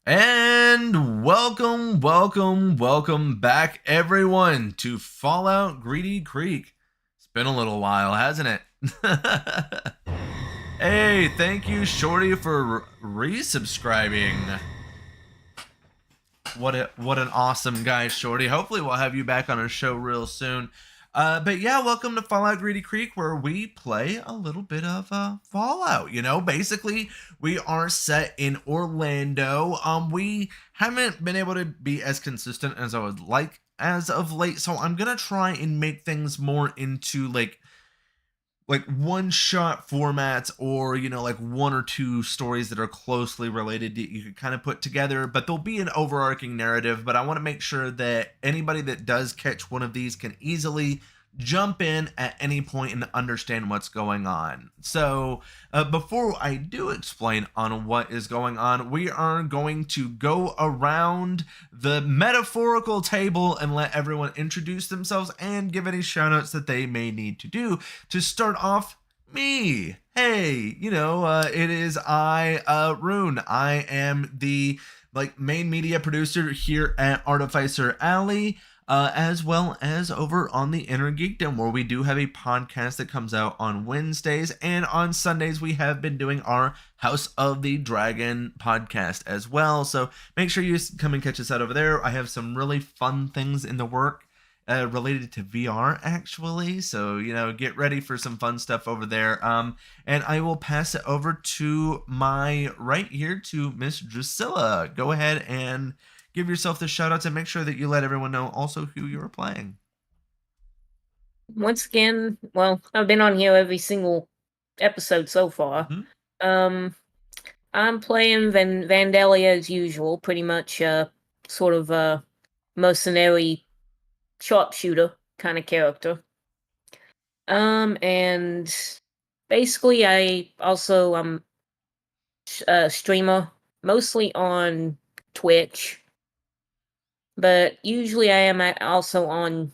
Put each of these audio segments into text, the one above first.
And welcome back, everyone, to Fallout Greedy Creek. It's been a little while, hasn't it? Hey, thank you, Shorty, for resubscribing. What an awesome guy, Shorty. Hopefully, we'll have you back on our show real soon. But yeah, welcome to Fallout Greedy Creek, where we play a little bit of Fallout. Basically, we are set in Orlando. We haven't been able to be as consistent as I would like as of late, so I'm gonna try and make things more into like one shot formats, or like one or two stories that are closely related that you could kind of put together, but there'll be an overarching narrative. But I want to make sure that anybody that does catch one of these can easily jump in at any point and understand what's going on. So before I do explain on what is going on, we are going to go around the metaphorical table and let everyone introduce themselves and give any shout outs that they may need to do. To start off, me. Hey, it is Rune. I am the main media producer here at Artificer Alley, as well as over on the Inner Geekdom, where we do have a podcast that comes out on Wednesdays, and on Sundays we have been doing our House of the Dragon podcast as well. So make sure you come and catch us out over there. I have some really fun things in the work related to VR, actually. So, get ready for some fun stuff over there. And I will pass it over to my right here to Miss Drusilla. Go ahead and give yourself the shout outs and make sure that you let everyone know also who you're playing. Once again, well, I've been on here every single episode so far. Mm-hmm. I'm playing Vandalia as usual, pretty much sort of a mercenary sharpshooter kind of character. And basically I'm a streamer, mostly on Twitch, but usually I am also on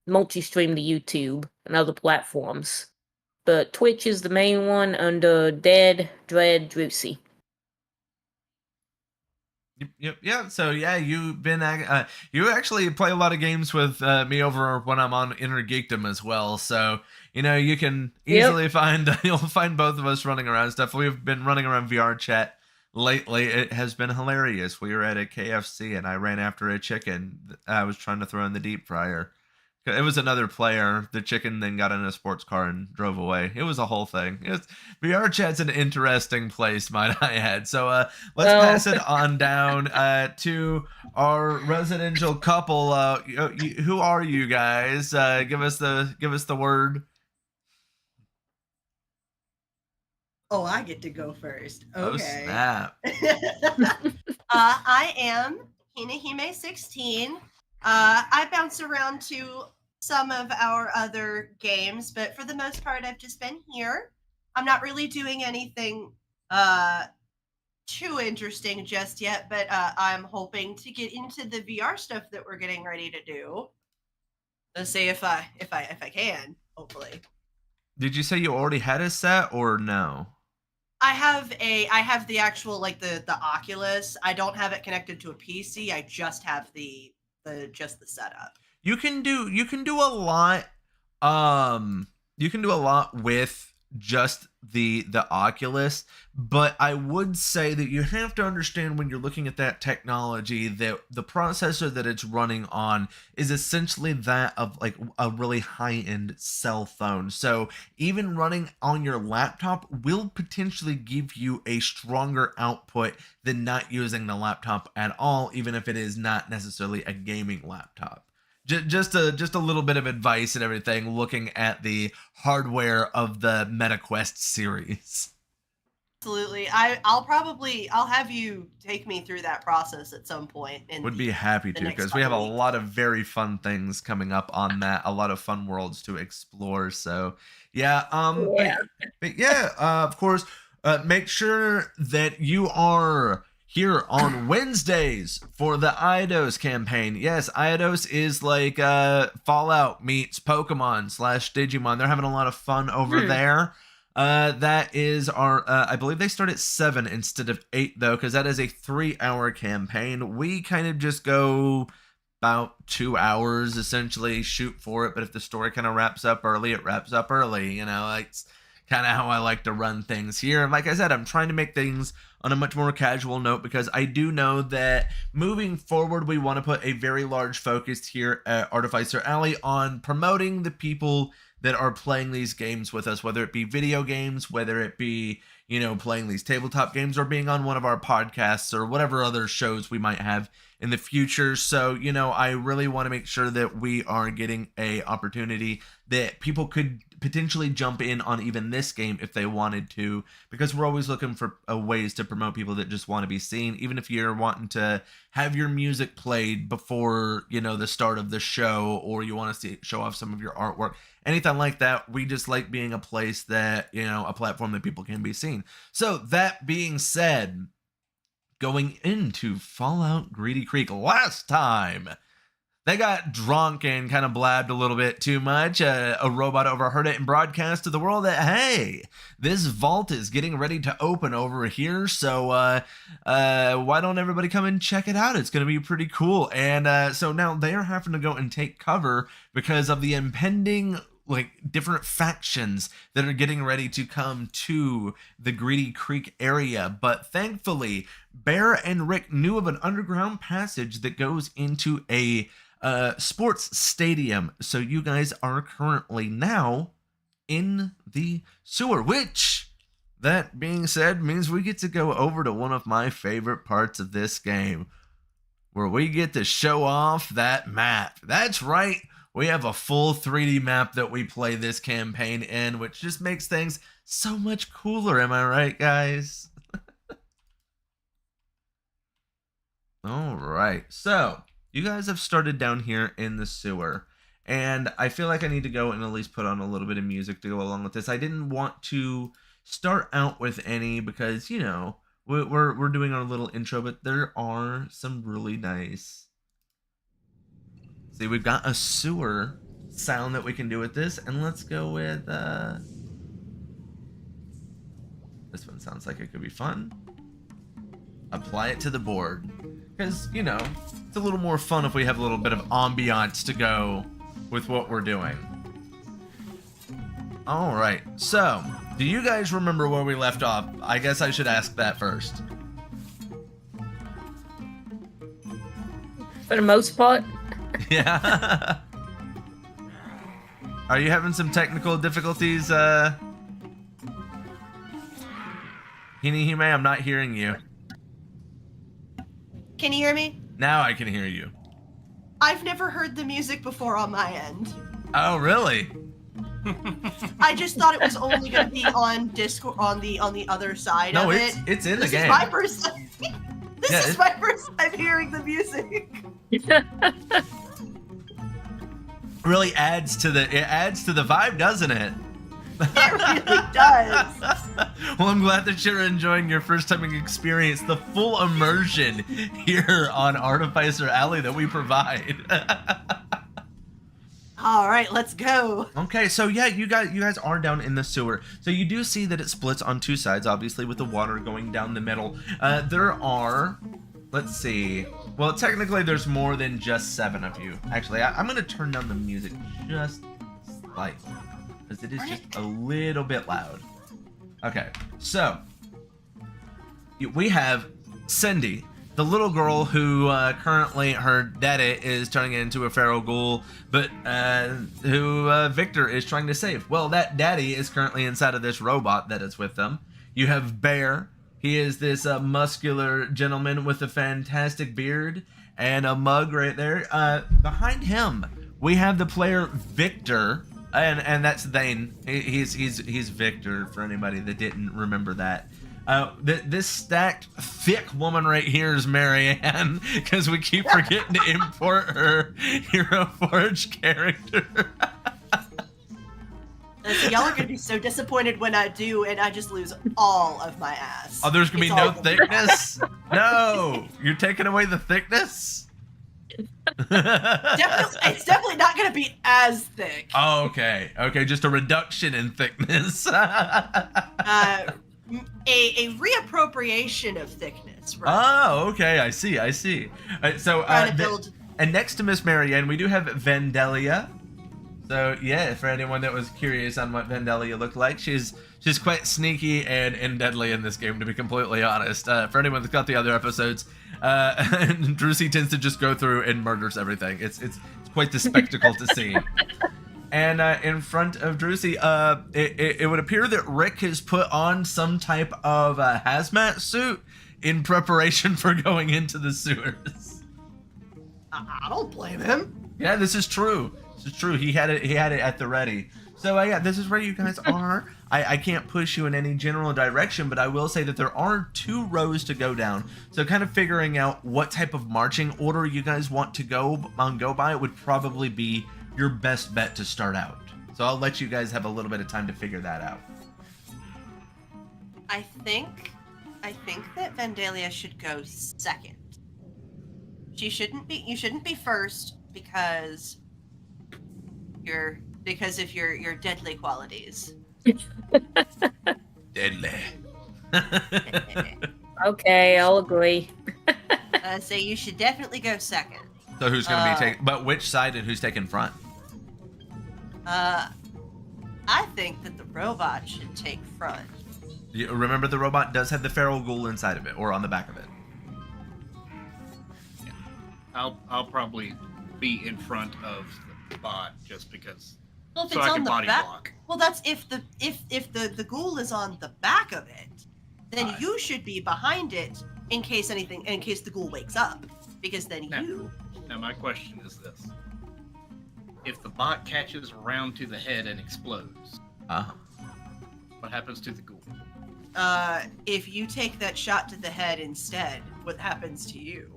multi-stream to YouTube and other platforms. But Twitch is the main one under Dead Dread Drucy. Yep. Yeah. So yeah, you've been you actually play a lot of games with me over when I'm on Inner Geekdom as well. So you can easily find you'll find both of us running around stuff. We've been running around VR chat lately. It has been hilarious. We were at a KFC and I ran after a chicken I was trying to throw in the deep fryer. It was another player. The chicken then got in a sports car and drove away. It was a whole thing. VR chat's an interesting place, might I add. So let's pass it on down to our residential couple. Who are you guys? Give us the word. Oh, I get to go first. Okay. Oh, snap. I am Hinahime16. I bounce around to some of our other games, but for the most part, I've just been here. I'm not really doing anything too interesting just yet, but I'm hoping to get into the VR stuff that we're getting ready to do. Let's see if I can. Hopefully. Did you say you already had a set or no? I have the actual the Oculus. I don't have it connected to a PC. I just have the setup. You can do a lot. You can do a lot with just the Oculus, but I would say that you have to understand when you're looking at that technology that the processor that it's running on is essentially that of like a really high-end cell phone. So even running on your laptop will potentially give you a stronger output than not using the laptop at all, even if it is not necessarily a gaming laptop. Just a little bit of advice and everything, looking at the hardware of the MetaQuest series. Absolutely. I'll have you take me through that process at some point. Would be happy to, because we have a lot of very fun things coming up on that, a lot of fun worlds to explore. So yeah, but yeah, of course, make sure that you are here on Wednesdays for the Eidos campaign. Yes, Eidos is like Fallout meets Pokemon / Digimon. They're having a lot of fun over there. That is our, I believe they start at 7 instead of 8 though, because that is a 3-hour campaign. We kind of just go about 2 hours, essentially shoot for it. But if the story kind of wraps up early, it wraps up early. You know, it's kind of how I like to run things here. And like I said, I'm trying to make things on a much more casual note, because I do know that moving forward, we want to put a very large focus here at Artificer Alley on promoting the people that are playing these games with us, whether it be video games, whether it be, you know, playing these tabletop games, or being on one of our podcasts or whatever other shows we might have in the future. So, you know, I really want to make sure that we are getting a opportunity that people could potentially jump in on even this game if they wanted to, because we're always looking for ways to promote people that just want to be seen. Even if you're wanting to have your music played before, you know, the start of the show, or you want to show off some of your artwork, anything like that, we just like being a place that, you know, a platform that people can be seen. So that being said, going into Fallout Greedy Creek, last time they got drunk and kind of blabbed a little bit too much. A robot overheard it and broadcast to the world that, hey, this vault is getting ready to open over here. So why don't everybody come and check it out? It's going to be pretty cool. And so now they are having to go and take cover because of the impending, like, different factions that are getting ready to come to the Greedy Creek area. But thankfully, Bear and Rick knew of an underground passage that goes into a sports stadium. So you guys are currently now in the sewer, which, that being said, means we get to go over to one of my favorite parts of this game, where we get to show off that map. That's right. We have a full 3D map that we play this campaign in, which just makes things so much cooler. Am I right, guys? All right. So you guys have started down here in the sewer, and I feel like I need to go and at least put on a little bit of music to go along with this. I didn't want to start out with any because, you know, we're doing our little intro, but there are some really nice... See, we've got a sewer sound that we can do with this, and let's go with, this one sounds like it could be fun. Apply it to the board, because, you know, it's a little more fun if we have a little bit of ambiance to go with what we're doing. All right, so, do you guys remember where we left off? I guess I should ask that first. For the most part. Yeah. Are you having some technical difficulties, Hinihime? I'm not hearing you. Can you hear me? Now I can hear you. I've never heard the music before on my end. Oh, really? I just thought it was only going to be on Discord, on the other side of it. No, it's in the game. This is my first time. This is my first time hearing the music. Really adds to the vibe, doesn't it? It really does. Well, I'm glad that you're enjoying your first time experience, the full immersion here on Artificer Alley that we provide. All right, let's go. Okay, so yeah, you guys are down in the sewer. So you do see that it splits on two sides, obviously, with the water going down the middle. There are, let's see. Well, technically, there's more than just 7 of you. Actually, I'm going to turn down the music just slightly, because it is just a little bit loud. Okay, so we have Cindy, the little girl who currently her daddy is turning into a feral ghoul, but who Victor is trying to save. Well, that daddy is currently inside of this robot that is with them. You have Bear. He is this muscular gentleman with a fantastic beard and a mug right there. Behind him, we have the player Victor, and that's Thane. He's Victor for anybody that didn't remember that. This stacked, thick woman right here is Marianne, because we keep forgetting to import her Hero Forge character. So y'all are gonna be so disappointed when I do, and I just lose all of my ass. Oh, there's gonna be no thickness? No! You're taking away the thickness? It's definitely not going to be as thick. Oh, okay. Okay, just a reduction in thickness. A reappropriation of thickness. Right? Oh, okay. I see. So, Trying to build. and next to Miss Marianne, we do have Vandalia. So, yeah, for anyone that was curious on what Vandalia looked like, she's quite sneaky and deadly in this game, to be completely honest. For anyone that's got the other episodes, Drusy tends to just go through and murders everything. It's quite the spectacle to see. And in front of Drusy, it would appear that Rick has put on some type of hazmat suit in preparation for going into the sewers. I don't blame him. Yeah, this is true. He had it at the ready. So yeah, this is where you guys are. I can't push you in any general direction, but I will say that there are 2 rows to go down. So kind of figuring out what type of marching order you guys want to go by would probably be your best bet to start out. So I'll let you guys have a little bit of time to figure that out. I think that Vandalia should go second. You shouldn't be first because of your deadly qualities. Deadly. Okay, I'll agree. So you should definitely go second. So who's going to be taking? But which side and who's taking front? I think that the robot should take front. You remember, the robot does have the feral ghoul inside of it, or on the back of it. Yeah. I'll probably be in front of the bot just because. Well, if so it's I on can the body back. block. Well, that's if the ghoul is on the back of it, then Right. you should be behind it in case the ghoul wakes up, because then you. Now my question is this: if the bot catches around to the head and explodes, what happens to the ghoul? If you take that shot to the head instead, what happens to you?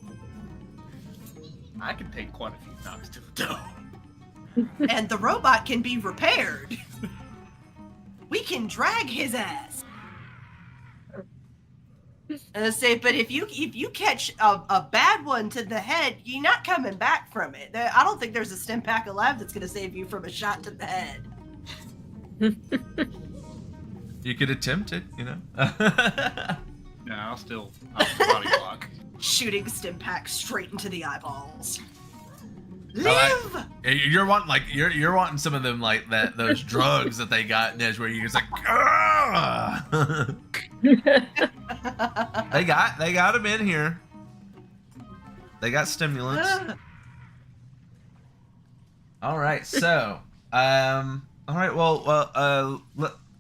I can take quite a few knocks to the dome. And the robot can be repaired. We can drag his ass. But if you catch a bad one to the head, you're not coming back from it. I don't think there's a stim pack alive that's going to save you from a shot to the head. You could attempt it, you know. No, I'll body block. Shooting stim pack straight into the eyeballs. Live. Live. You're wanting some of them like those drugs that they got, Nez, where you're just like, "Grr!" they got them in here. They got stimulants. All right, so all right, well,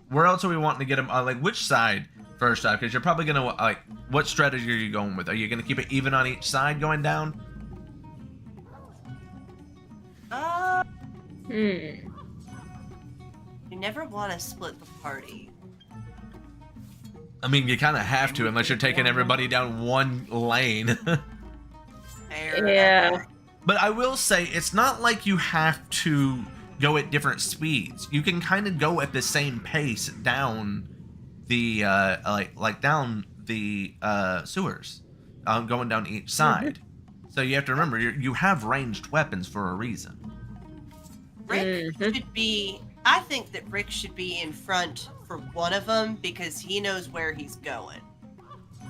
where else are we wanting to get them? Like, which side first off? Because you're probably gonna like, what strategy are you going with? Are you gonna keep it even on each side going down? You never want to split the party. I mean, you kind of have to, unless you're taking everybody down one lane. Yeah. But I will say, it's not like you have to go at different speeds. You can kind of go at the same pace down the down the sewers, going down each side. So you have to remember, you have ranged weapons for a reason. Rick should be. I think that Rick should be in front for one of them because he knows where he's going.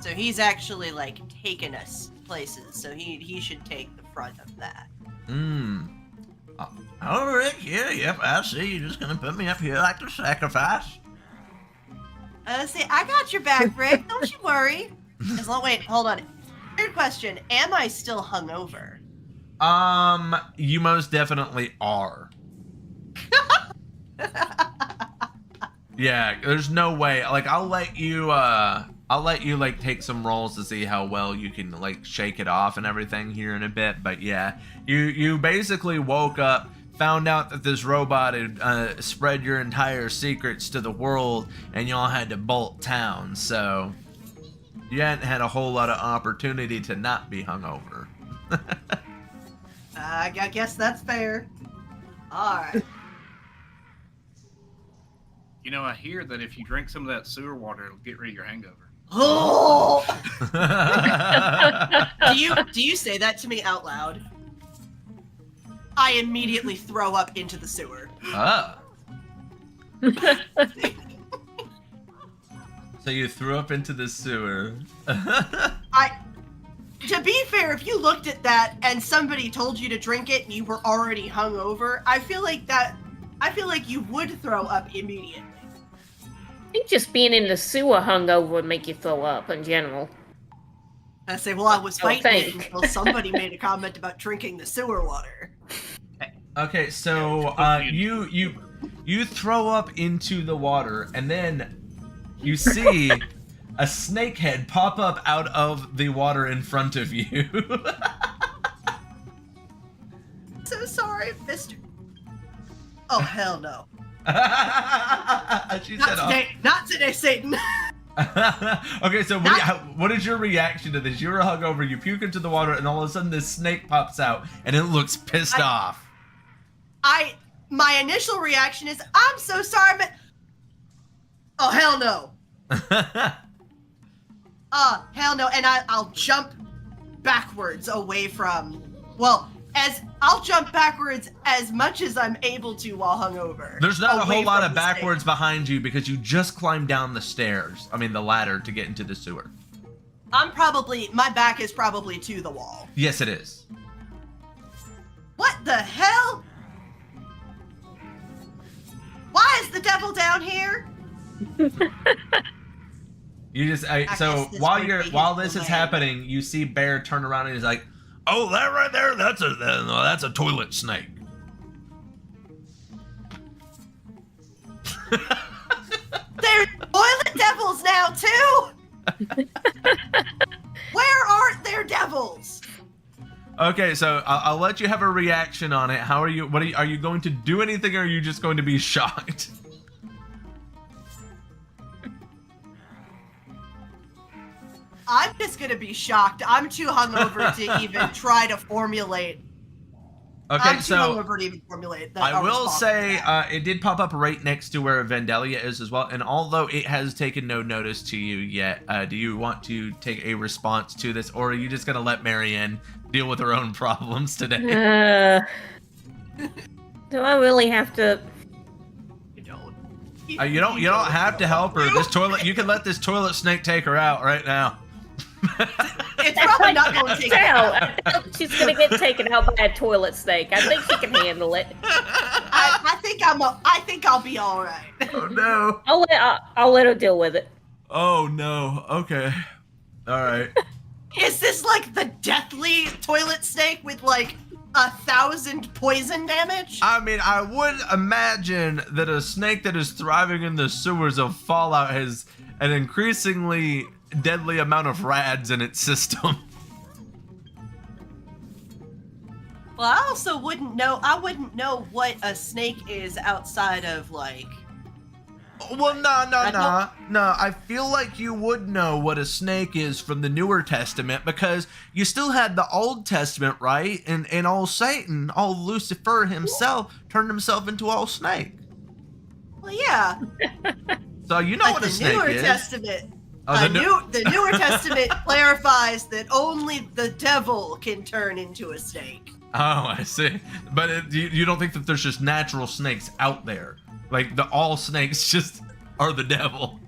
So he's actually like taking us places. So he should take the front of that. Oh, Rick, yeah, yep, I see. You're just gonna put me up here like the sacrifice. See, I got your back, Rick. Don't you worry. Wait, hold on. Third question: am I still hungover? You most definitely are. Yeah, there's no way. Like, I'll let you like take some rolls to see how well you can like shake it off and everything here in a bit. But yeah, you basically woke up, found out that this robot had spread your entire secrets to the world, and y'all had to bolt town. So you hadn't had a whole lot of opportunity to not be hungover. I guess that's fair. All right. You know, I hear that if you drink some of that sewer water, it'll get rid of your hangover. Oh! do you say that to me out loud? I immediately throw up into the sewer. Ah. So you threw up into the sewer. To be fair, if you looked at that and somebody told you to drink it and you were already hungover, I feel like you would throw up immediately. I think just being in the sewer hungover would make you throw up in general. I say, well, I was don't fighting it think. until somebody made a comment about drinking the sewer water. Okay, so you throw up into the water, and then you see a snake head pop up out of the water in front of you. So sorry, Mister. Oh hell no! She said, Not today, Satan. Okay, so what is your reaction to this? You're hungover, you puke into the water, and all of a sudden this snake pops out, and it looks pissed off. My initial reaction is, I'm so sorry, but oh hell no! Hell no! And I'll jump backwards away from. Well, I'll jump backwards as much as I'm able to while hungover. There's not a whole lot of the backwards behind you because you just climbed down the stairs. I mean, the ladder to get into the sewer. My back is probably to the wall. Yes, it is. What the hell? Why is the devil down here? You just so while this is happening, you see Bear turn around and he's like, "Oh, that right there, that's a toilet snake." There's toilet devils now too. Where aren't there devils? Okay, so I'll let you have a reaction on it. How are you? Are you going to do anything, or are you just going to be shocked? I'm just gonna be shocked. I'm too hungover to even try to formulate. Okay, I'm too so hungover to even formulate that. I will say it did pop up right next to where Vandalia is as well, and although it has taken no notice to you yet, do you want to take a response to this, or are you just gonna let Marianne deal with her own problems today? Do I really have to? You don't. You don't have to help her. You can let this toilet snake take her out right now. It's probably not going to take her out. I think she's gonna get taken out by a toilet snake. I think she can handle it. I think I'll be all right. Oh no. I'll let her deal with it. Oh no. Okay. All right. Is this like the deathly toilet snake with like 1,000 poison damage? I mean, I would imagine that a snake that is thriving in the sewers of Fallout has an increasingly deadly amount of rads in its system. Well, I also wouldn't know. I wouldn't know what a snake is outside of like. Well, no. I feel like you would know what a snake is from the Newer Testament because you still had the Old Testament, right? And old Satan, old Lucifer himself, turned himself into old snake. Well, yeah. So you know what a snake Newer is. Testament. Oh, the Newer Testament clarifies that only the devil can turn into a snake. Oh, I see. But you don't think that there's just natural snakes out there? Like, all snakes just are the devil?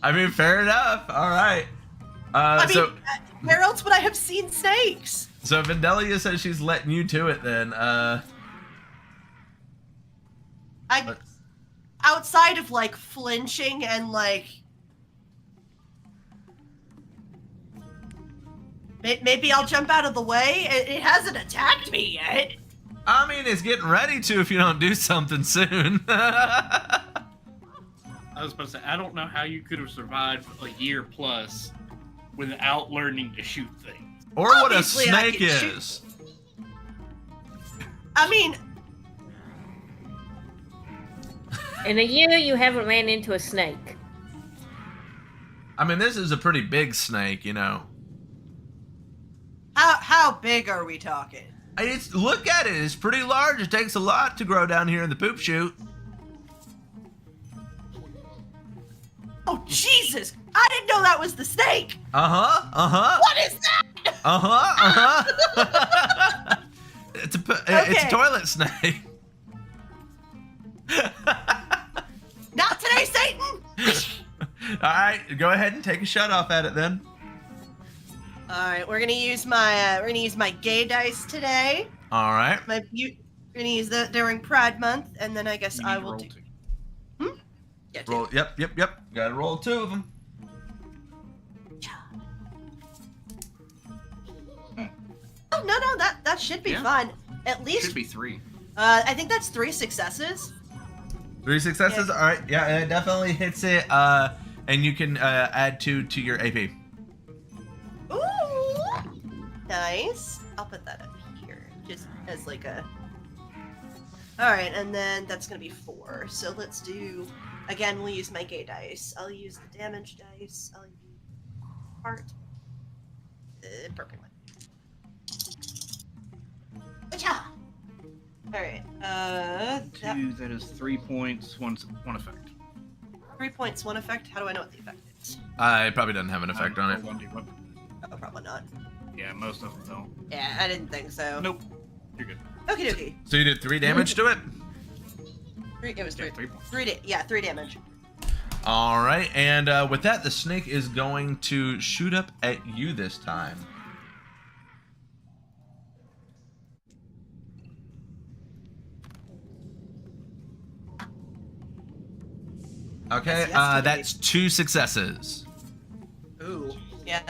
I mean, fair enough. All right. Where else would I have seen snakes? So Vandalia says she's letting you to it then. Outside of, like, flinching and, like... Maybe I'll jump out of the way. It hasn't attacked me yet. I mean, it's getting ready to if you don't do something soon. I was about to say, I don't know how you could have survived a year plus without learning to shoot things. Or Obviously, what a I snake can is. I mean... In a year, you haven't ran into a snake. I mean, this is a pretty big snake, you know. How big are we talking? Look at it. It's pretty large. It takes a lot to grow down here in the poop chute. Oh, Jesus! I didn't know that was the snake! Uh-huh. What is that? It's a Okay. toilet snake. Not today, Satan! All right, go ahead and take a shut off at it then. Alright, we're gonna use my gay dice today. All right. We're gonna use that during Pride Month, and then I guess You I need to will roll do. two. Yeah, two. Roll. Yep. Gotta roll 2 of them. Oh, no, that should be Yeah. fun. At least, Should be 3. I think that's 3 successes. 3 successes. Yeah. All right. Yeah, it definitely hits it. And you can add 2 to your AP. Ooh, nice. I'll put that up here, just as like a. All right, and then that's gonna be 4. So let's do. Again, we'll use my gay dice. I'll use the damage dice. I'll use heart. Perfect one. Acha! All right. That 2, that is 3 points, one effect. 3 points, 1 effect. How do I know what the effect is? It probably doesn't have an effect on it. 1d1. Oh, probably not. Yeah, most of them don't. Yeah, I didn't think so. Nope. You're good. Okie dokie. So you did 3 damage to it. It was Yeah, 3. 3 points. 3 damage. All right, and with that, the snake is going to shoot up at you this time. Okay, Yes, yes, that's 2 successes. Ooh. Yeah,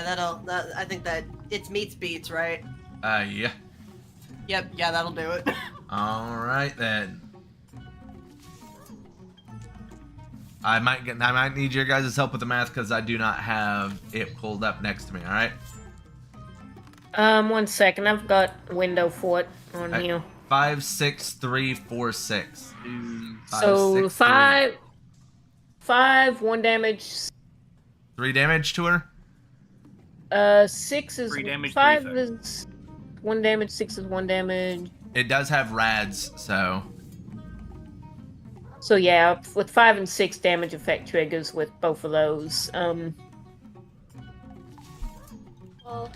I think that it's meets beats, right? Yeah. Yep, yeah, that'll do it. All right then. I might need your guys' help with the math because I do not have it pulled up next to me. All right. 1 second. I've got window for it on Hey. here. 5, 6, 3, 4, 6. 5, So 6, 3. 5, 1 damage. 3 damage to her. 6 is 3 damage, 5 3 effect. is 1 damage. 6 is 1 damage. It does have rads, so So yeah, with 5 and 6 damage effect triggers with both of those. Well,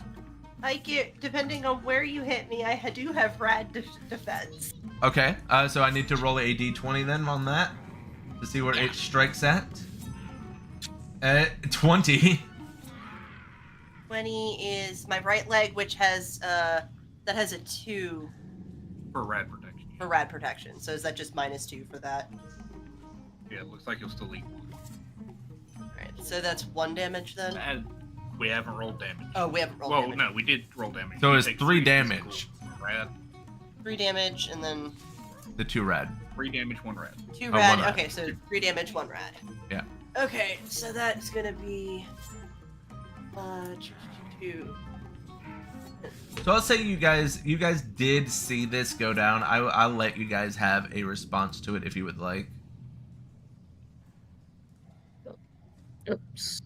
I get depending on where you hit me, I do have rad defense. okay. So I need to roll a d20 then on that to see where it strikes at. 20. 20 is my right leg, which has that has a 2 For rad protection. for rad protection. So is that just -2 for that? Yeah, it looks like you'll still eat 1. Alright, so that's 1 damage then? We haven't rolled damage. Oh, we haven't rolled Well, damage. no, we did roll damage. So You it's take 3 physical damage. Rad. 3 damage and then The 2 rad. 3 damage, 1 rad. 2 Oh, rad. 1 rad. Okay, so 3 damage, 1 rad. Yeah. Okay, so that's gonna be 2. So I'll say you guys did see this go down. I'll let you guys have a response to it if you would like. Oops.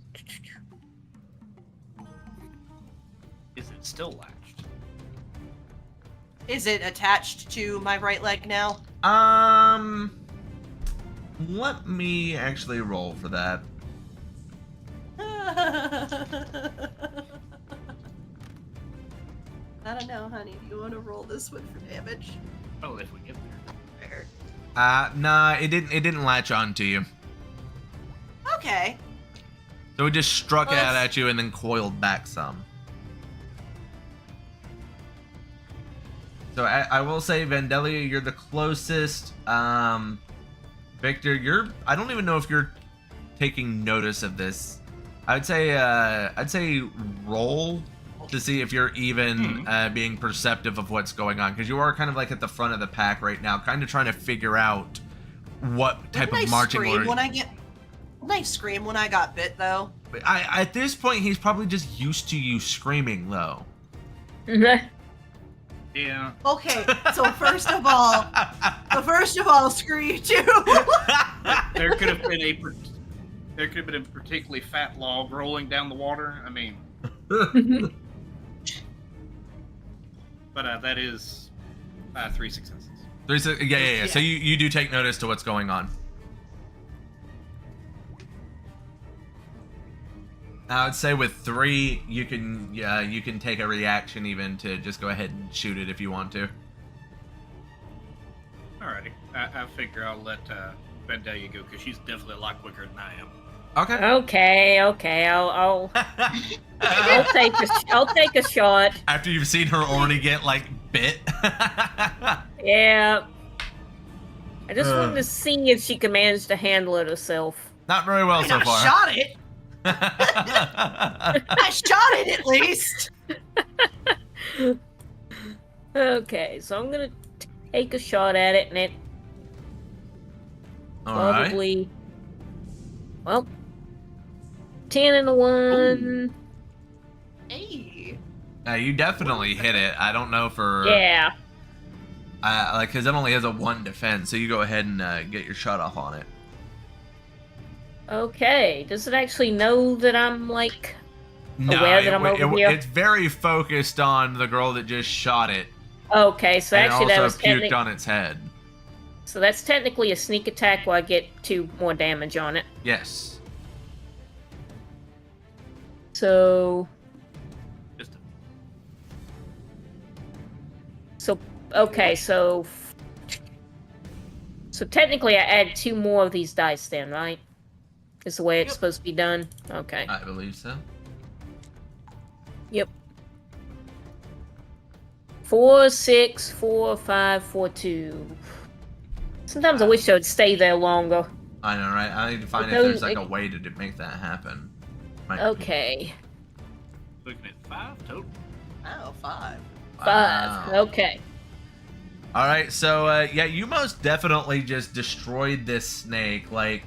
Is it still latched? Is it attached to my right leg now? Let me actually roll for that. I don't know, honey. Do you want to roll this one for damage? Oh, if we get there. Fair. Nah, it didn't latch on to you. Okay. So it just struck Well, out that's- at you and then coiled back some. So I will say, Vandalia, you're the closest. Victor, I don't even know if you're taking notice of this. I'd say roll to see if you're even being perceptive of what's going on, because you are kind of like at the front of the pack right now, kind of trying to figure out what type Didn't of I marching scream order. Didn't I scream when I got bit though? At this point, he's probably just used to you screaming, though. Yeah. Okay, so first of all, screw you too. There could have been a particularly fat log rolling down the water. I mean, but that is 3 successes. Yeah. So you do take notice to what's going on. I would say with 3, you can take a reaction even to just go ahead and shoot it if you want to. Alrighty. I figure I'll let Vandalia go because she's definitely a lot quicker than I am. Okay. Okay. I'll take a shot. After you've seen her already get like bit. Yeah. I just wanted to see if she could manage to handle it herself. Not very well so I far. shot it. I shot it at least. Okay, so I'm gonna take a shot at it, and it All right. probably, well, 10 and a 1. Hey. You definitely hit it. I don't know for Yeah. because it only has a 1 defense, so you go ahead and get your shot off on it. Okay. Does it actually know that I'm like No, aware that I'm over here? it's very focused on the girl that just shot it. Okay, so And actually that also was puked on its head. so that's technically a sneak attack where I get 2 more damage on it. Yes. So Just a okay, so technically I add 2 more of these dice then, right? Is the way it's Yep. supposed to be done? Okay. I believe so. Yep. 4, 6, 4, 5, 4, 2. Sometimes I wish I would stay there longer. I know, right? I need to find if No, there's like a it- way to make that happen. Might- Okay. looking at 5 total. Oh, 5. 5. Wow. Okay. All right, so yeah, you most definitely just destroyed this snake. Like,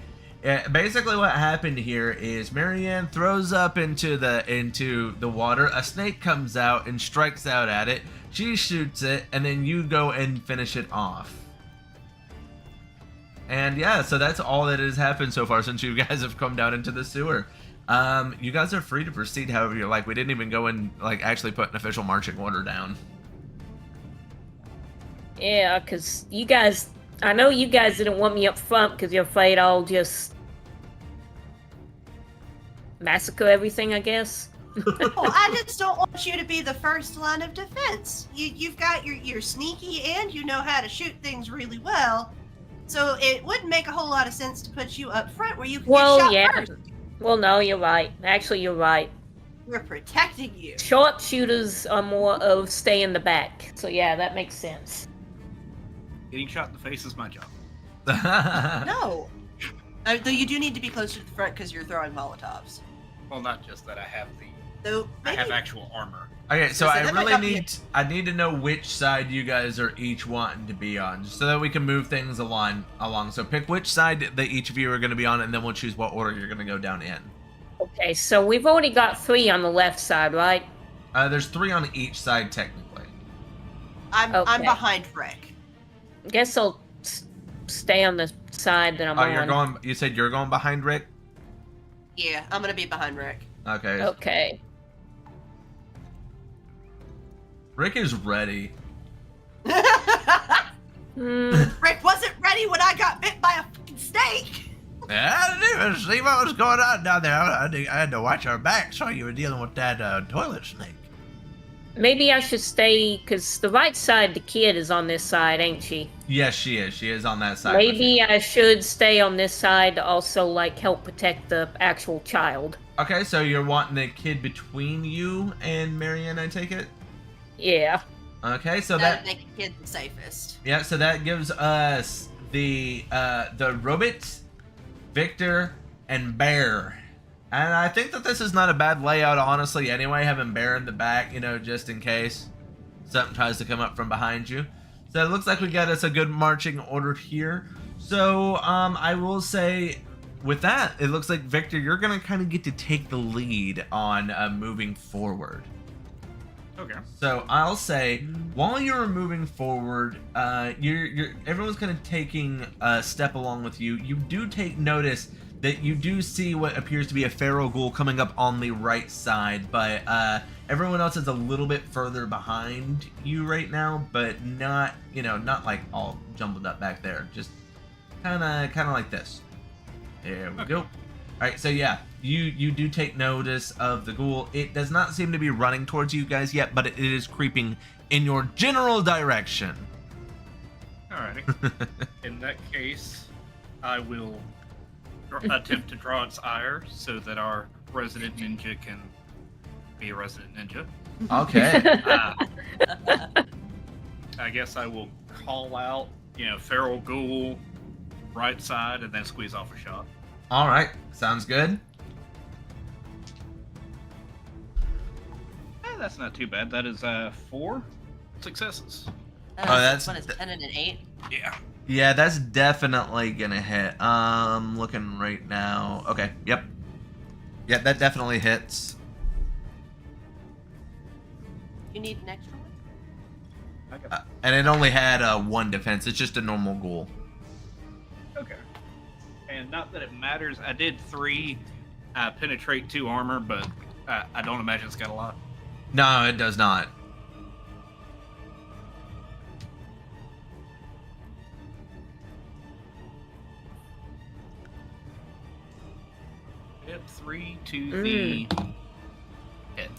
basically, what happened here is Marianne throws up into the water. A snake comes out and strikes out at it. She shoots it, and then you go and finish it off. And yeah, so that's all that has happened so far since you guys have come down into the sewer. You guys are free to proceed however you like. We didn't even go and like actually put an official marching order down. Yeah, because you guys... I know you guys didn't want me up front because you're afraid I'll just... massacre everything, I guess. Well, I just don't want you to be the first line of defense. You've got you're sneaky and you know how to shoot things really well. So it wouldn't make a whole lot of sense to put you up front where you can Well, get shot yeah. first. Well, no, you're right. Actually, you're right. We're protecting you. Sharpshooters are more of stay in the back. So yeah, that makes sense. Getting shot in the face is my job. No. Though you do need to be closer to the front because you're throwing Molotovs. Well, not just that. I have Though maybe, actual armor. Okay, so So I that might really not be I need to know which side you guys are each wanting to be on, so that we can move things along. So pick which side that each of you are going to be on, and then we'll choose what order you're going to go down in. Okay, so we've already got 3 on the left side, right? There's 3 on each side technically. I'm Okay. behind Rick. I guess I'll stay on the side that I'm Oh, on. you're going. You said you're going behind Rick. Yeah, I'm gonna be behind Rick. Okay. Okay. Rick is ready. Rick wasn't ready when I got bit by a fucking snake. Yeah, I didn't even see what was going on down there. I had to watch our backs while you were dealing with that toilet snake. Maybe I should stay, because the right side, the kid is on this side, ain't she? Yes, she is. She is on that side. with Maybe you. I should stay on this side to also, like, help protect the actual child. Okay, so you're wanting the kid between you and Marianne, I take it? Yeah. Okay, so That that would make a kid the safest. yeah, so that gives us the Robot, Victor, and Bear. And I think that this is not a bad layout, honestly, anyway, having Bear in the back, you know, just in case something tries to come up from behind you. So it looks like we got us a good marching order here. So I will say, with that, it looks like, Victor, you're going to kind of get to take the lead on moving forward. Okay. So I'll say, while you're moving forward, everyone's kind of taking a step along with you. You do take notice that you do see what appears to be a feral ghoul coming up on the right side, but everyone else is a little bit further behind you right now, but not, not like all jumbled up back there. Just kind of like this. There we go. All right, so yeah, you do take notice of the ghoul. It does not seem to be running towards you guys yet, but it is creeping in your general direction. All right. Alrighty. In that case, I will attempt to draw its ire so that our resident ninja can be a resident ninja. Okay. I guess I will call out, feral ghoul, right side, and then squeeze off a shot. All right. Sounds good. That's not too bad. That is 4 successes. that's- One is 10 and an 8. Yeah. Yeah, that's definitely gonna hit. Looking right now. Okay. Yep. Yeah, that definitely hits. You need an extra one? I got And it only had 1 defense. It's just a normal ghoul. Okay. And not that it matters. I did 3 penetrate 2 armor, but I don't imagine it's got a lot. No, it does not. Yep, 3 to the head.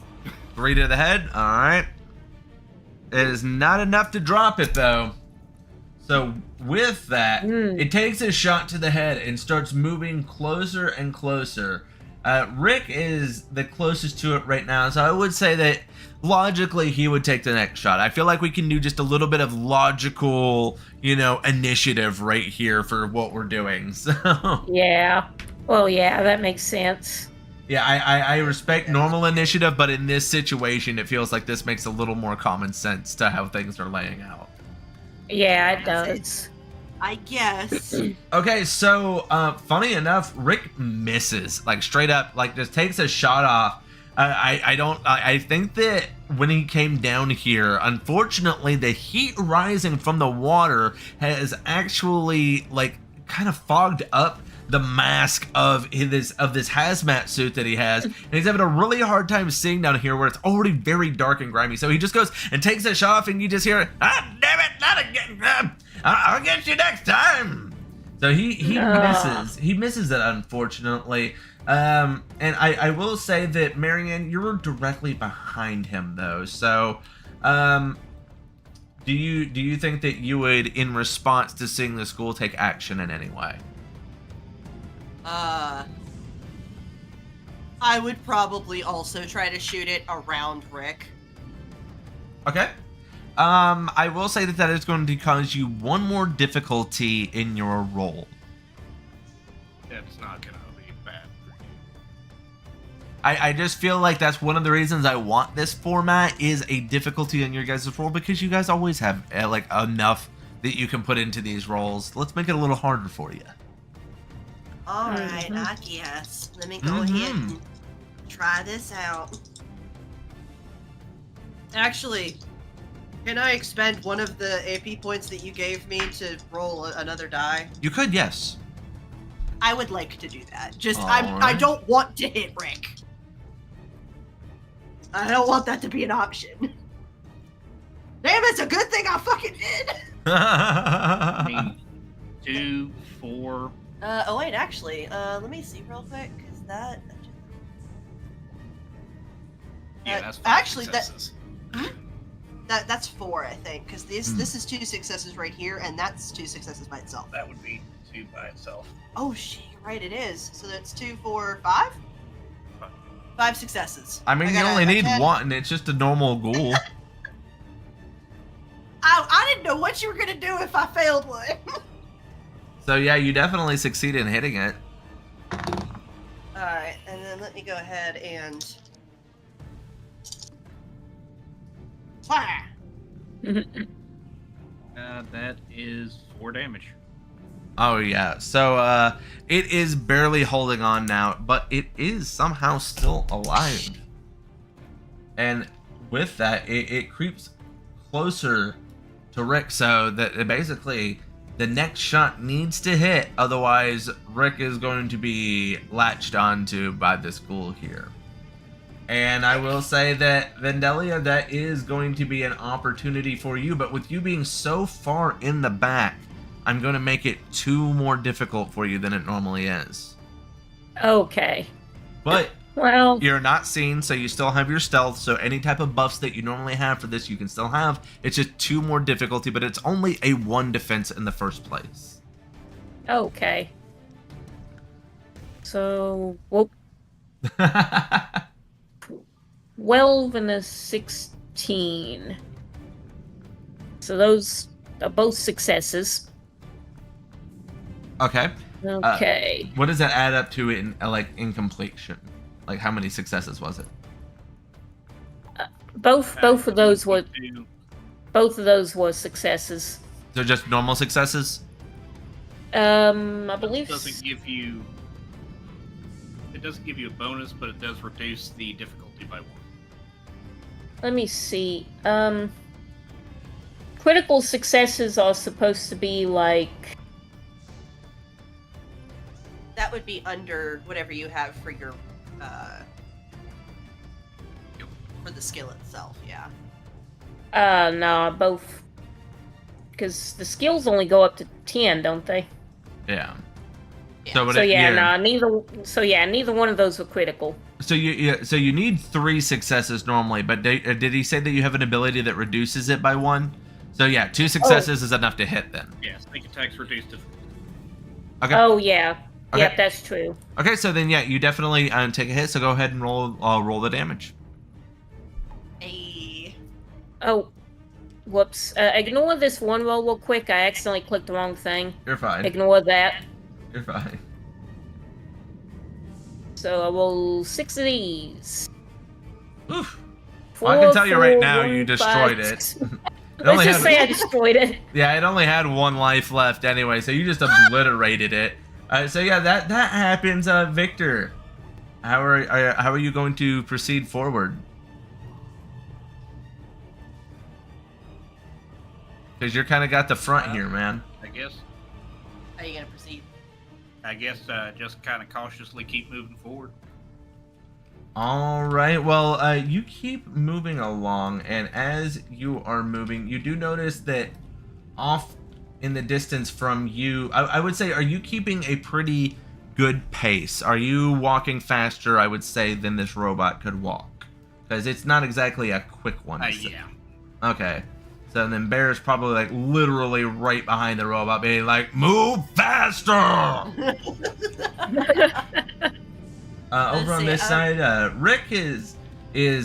3 to the head. All right. It is not enough to drop it, though. So with that, it takes a shot to the head and starts moving closer and closer. Rick is the closest to it right now, so I would say that logically he would take the next shot. I feel like we can do just a little bit of logical, initiative right here for what we're doing. So Yeah. Well, yeah, that makes sense. yeah, I respect normal initiative, but in this situation, it feels like this makes a little more common sense to how things are laying out. Yeah, it does. I guess. Okay, so funny enough, Rick misses, like straight up, like just takes a shot off. I think that when he came down here, unfortunately, the heat rising from the water has actually like kind of fogged up the mask of this hazmat suit that he has, and he's having a really hard time seeing down here where it's already very dark and grimy. So he just goes and takes a shot off, and you just hear, "Ah, damn it, not again! I'll get you next time." So he misses. He misses it, unfortunately. And I will say that Marianne, you're directly behind him though. So, do you think that you would, in response to seeing the school, take action in any way? I would probably also try to shoot it around Rick. Okay. I will say that is going to cause you 1 more difficulty in your roll. It's not gonna be bad for you. I just feel like that's one of the reasons I want this format is a difficulty in your guys' roll, because you guys always have like enough that you can put into these rolls. Let's make it a little harder for you. All right, I guess. Let me go ahead and try this out. Actually, can I expend one of the AP points that you gave me to roll another die? You could, yes. I would like to do that. Just All I right. don't want to hit Rick. I don't want that to be an option. Damn, it's a good thing I fucking did. I mean, 2, 4. Oh wait, actually, let me see real quick, cause that. Yeah, that's 5 actually, successes. That's 4, I think, because this is 2 successes right here, and that's 2 successes by itself. That would be 2 by itself. Oh shit, you're right, it is. So that's 2, 4, 5. 5 successes. I mean, you got only a need 10. 1. It's just a normal ghoul. I didn't know what you were gonna do if I failed one. So yeah, you definitely succeed in hitting it. Alright, and then let me go ahead and... Fire! That is 4 damage. Oh yeah, so it is barely holding on now, but it is somehow still alive. And with that, it creeps closer to Rick, so that it basically the next shot needs to hit, otherwise Rick is going to be latched onto by this ghoul here. And I will say that, Vandalia, that is going to be an opportunity for you, but with you being so far in the back, I'm going to make it 2 more difficult for you than it normally is. Okay. But Well, You're not seen, so you still have your stealth. So any type of buffs that you normally have for this, you can still have. It's just 2 more difficulty, but it's only a 1 defense in the first place. okay. So, well, 12 and a 16. So those are both successes. Okay. Okay. What does that add up to in in completion? Like how many successes was it? Both of those were Two. both of those were successes. So just normal successes? I believe It doesn't give you a bonus, but it does reduce the difficulty by 1. let me see. Critical successes are supposed to be like That would be under whatever you have for your for the skill itself. Yeah. no, both, because the skills only go up to 10, don't they? Yeah. Yeah. So, So yeah, neither one of those were critical. So you need 3 successes normally, but did he say that you have an ability that reduces it by 1? So yeah, 2 successes is enough to hit then. Yeah, sneak attacks reduced difficulty. Okay. Oh yeah. Okay. Yep, that's true. Okay, so then yeah, you definitely take a hit. So go ahead and roll the damage. Hey. Oh, whoops. Ignore this one roll real quick. I accidentally clicked the wrong thing. You're fine. Ignore that. You're fine. So I roll 6 of these. Oof. 4, Well, I can tell you right 4, now, 1, you 5, destroyed it. 6. It Let's only just had- say I destroyed it. Yeah, it only had 1 life left anyway, so you just obliterated it. So yeah, that happens. Victor, how are you going to proceed forward? Because you're kind of got the front here, man. I guess. How are you gonna proceed? Just kind of cautiously keep moving forward. All right. Well, you keep moving along, and as you are moving, you do notice that off in the distance from you, I would say, are you keeping a pretty good pace? Are you walking faster, I would say, than this robot could walk? Because it's not exactly a quick one. Yeah. Okay. So then Bear's probably like literally right behind the robot, being like, "Move faster!" Over on see, this side, Rick is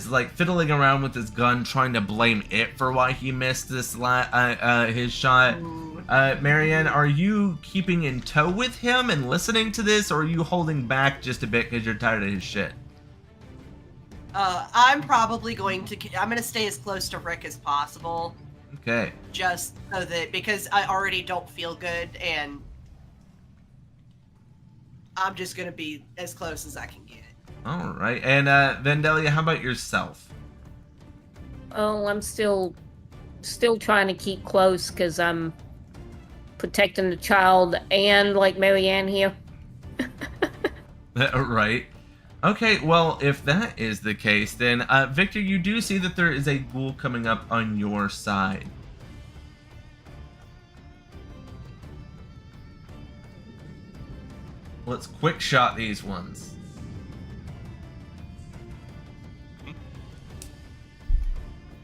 like fiddling around with his gun, trying to blame it for why he missed this his shot. Marianne, are you keeping in tow with him and listening to this, or are you holding back just a bit because you're tired of his shit? I'm probably going to. I'm going to stay as close to Rick as possible, Okay. just so that because I already don't feel good, and I'm just going to be as close as I can get. All right. And Vandalia, how about yourself? Oh, I'm still trying to keep close because I'm protecting the child and like Marianne here. Right. Okay, well, if that is the case, then Victor, you do see that there is a ghoul coming up on your side. Let's quick shot these ones. You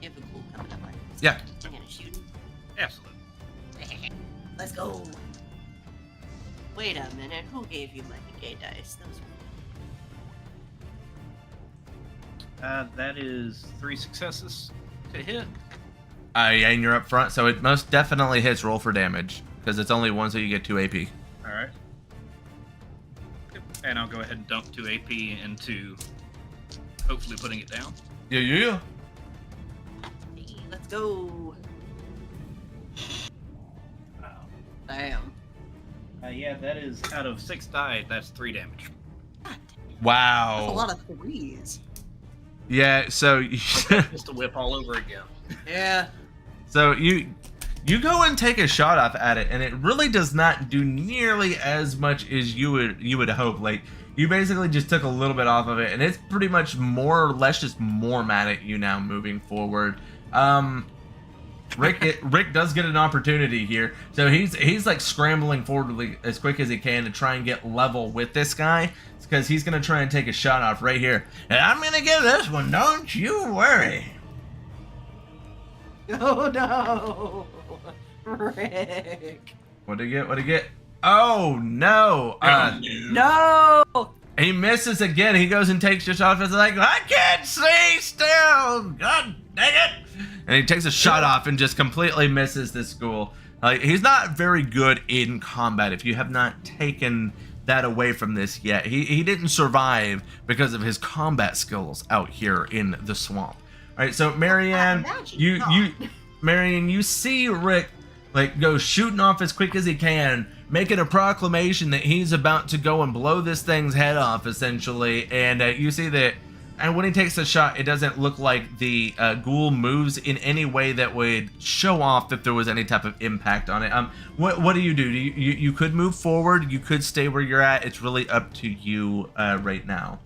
have a ghoul coming up. Yeah. I'm going to shoot. Absolutely. Let's go. Wait a minute. Who gave you my gay dice? Those were... That is 3 successes to hit. Yeah, and you're up front, so it most definitely hits. Roll for damage, because it's only 1, so you get 2 AP. All right. And I'll go ahead and dump 2 AP into hopefully putting it down. Yeah. Hey, let's go. Damn. Yeah, that is out of 6 die. That's 3 damage. Wow. That's a lot of threes. Yeah, so Just a whip all over again. Yeah. so you go and take a shot off at it, and it really does not do nearly as much as you would hope. Like, you basically just took a little bit off of it, and it's pretty much more or less just more mad at you now moving forward. Rick does get an opportunity here, so he's like scrambling forward as quick as he can to try and get level with this guy, because he's gonna try and take a shot off right here, and I'm gonna get this one. Don't you worry. Oh no, Rick. What did he get? What did he get? Oh no! No. He misses again. He goes and takes a shot. It's like, I can't see still. God dang it! And he takes a shot off and just completely misses this ghoul. He's not very good in combat. If you have not taken that away from this yet, he didn't survive because of his combat skills out here in the swamp. All right, so Marianne, Marianne, you see Rick like go shooting off as quick as he can, making a proclamation that he's about to go and blow this thing's head off, essentially. And you see that, and when he takes the shot, it doesn't look like the ghoul moves in any way that would show off if there was any type of impact on it. What do? You could move forward. You could stay where you're at. It's really up to you right now.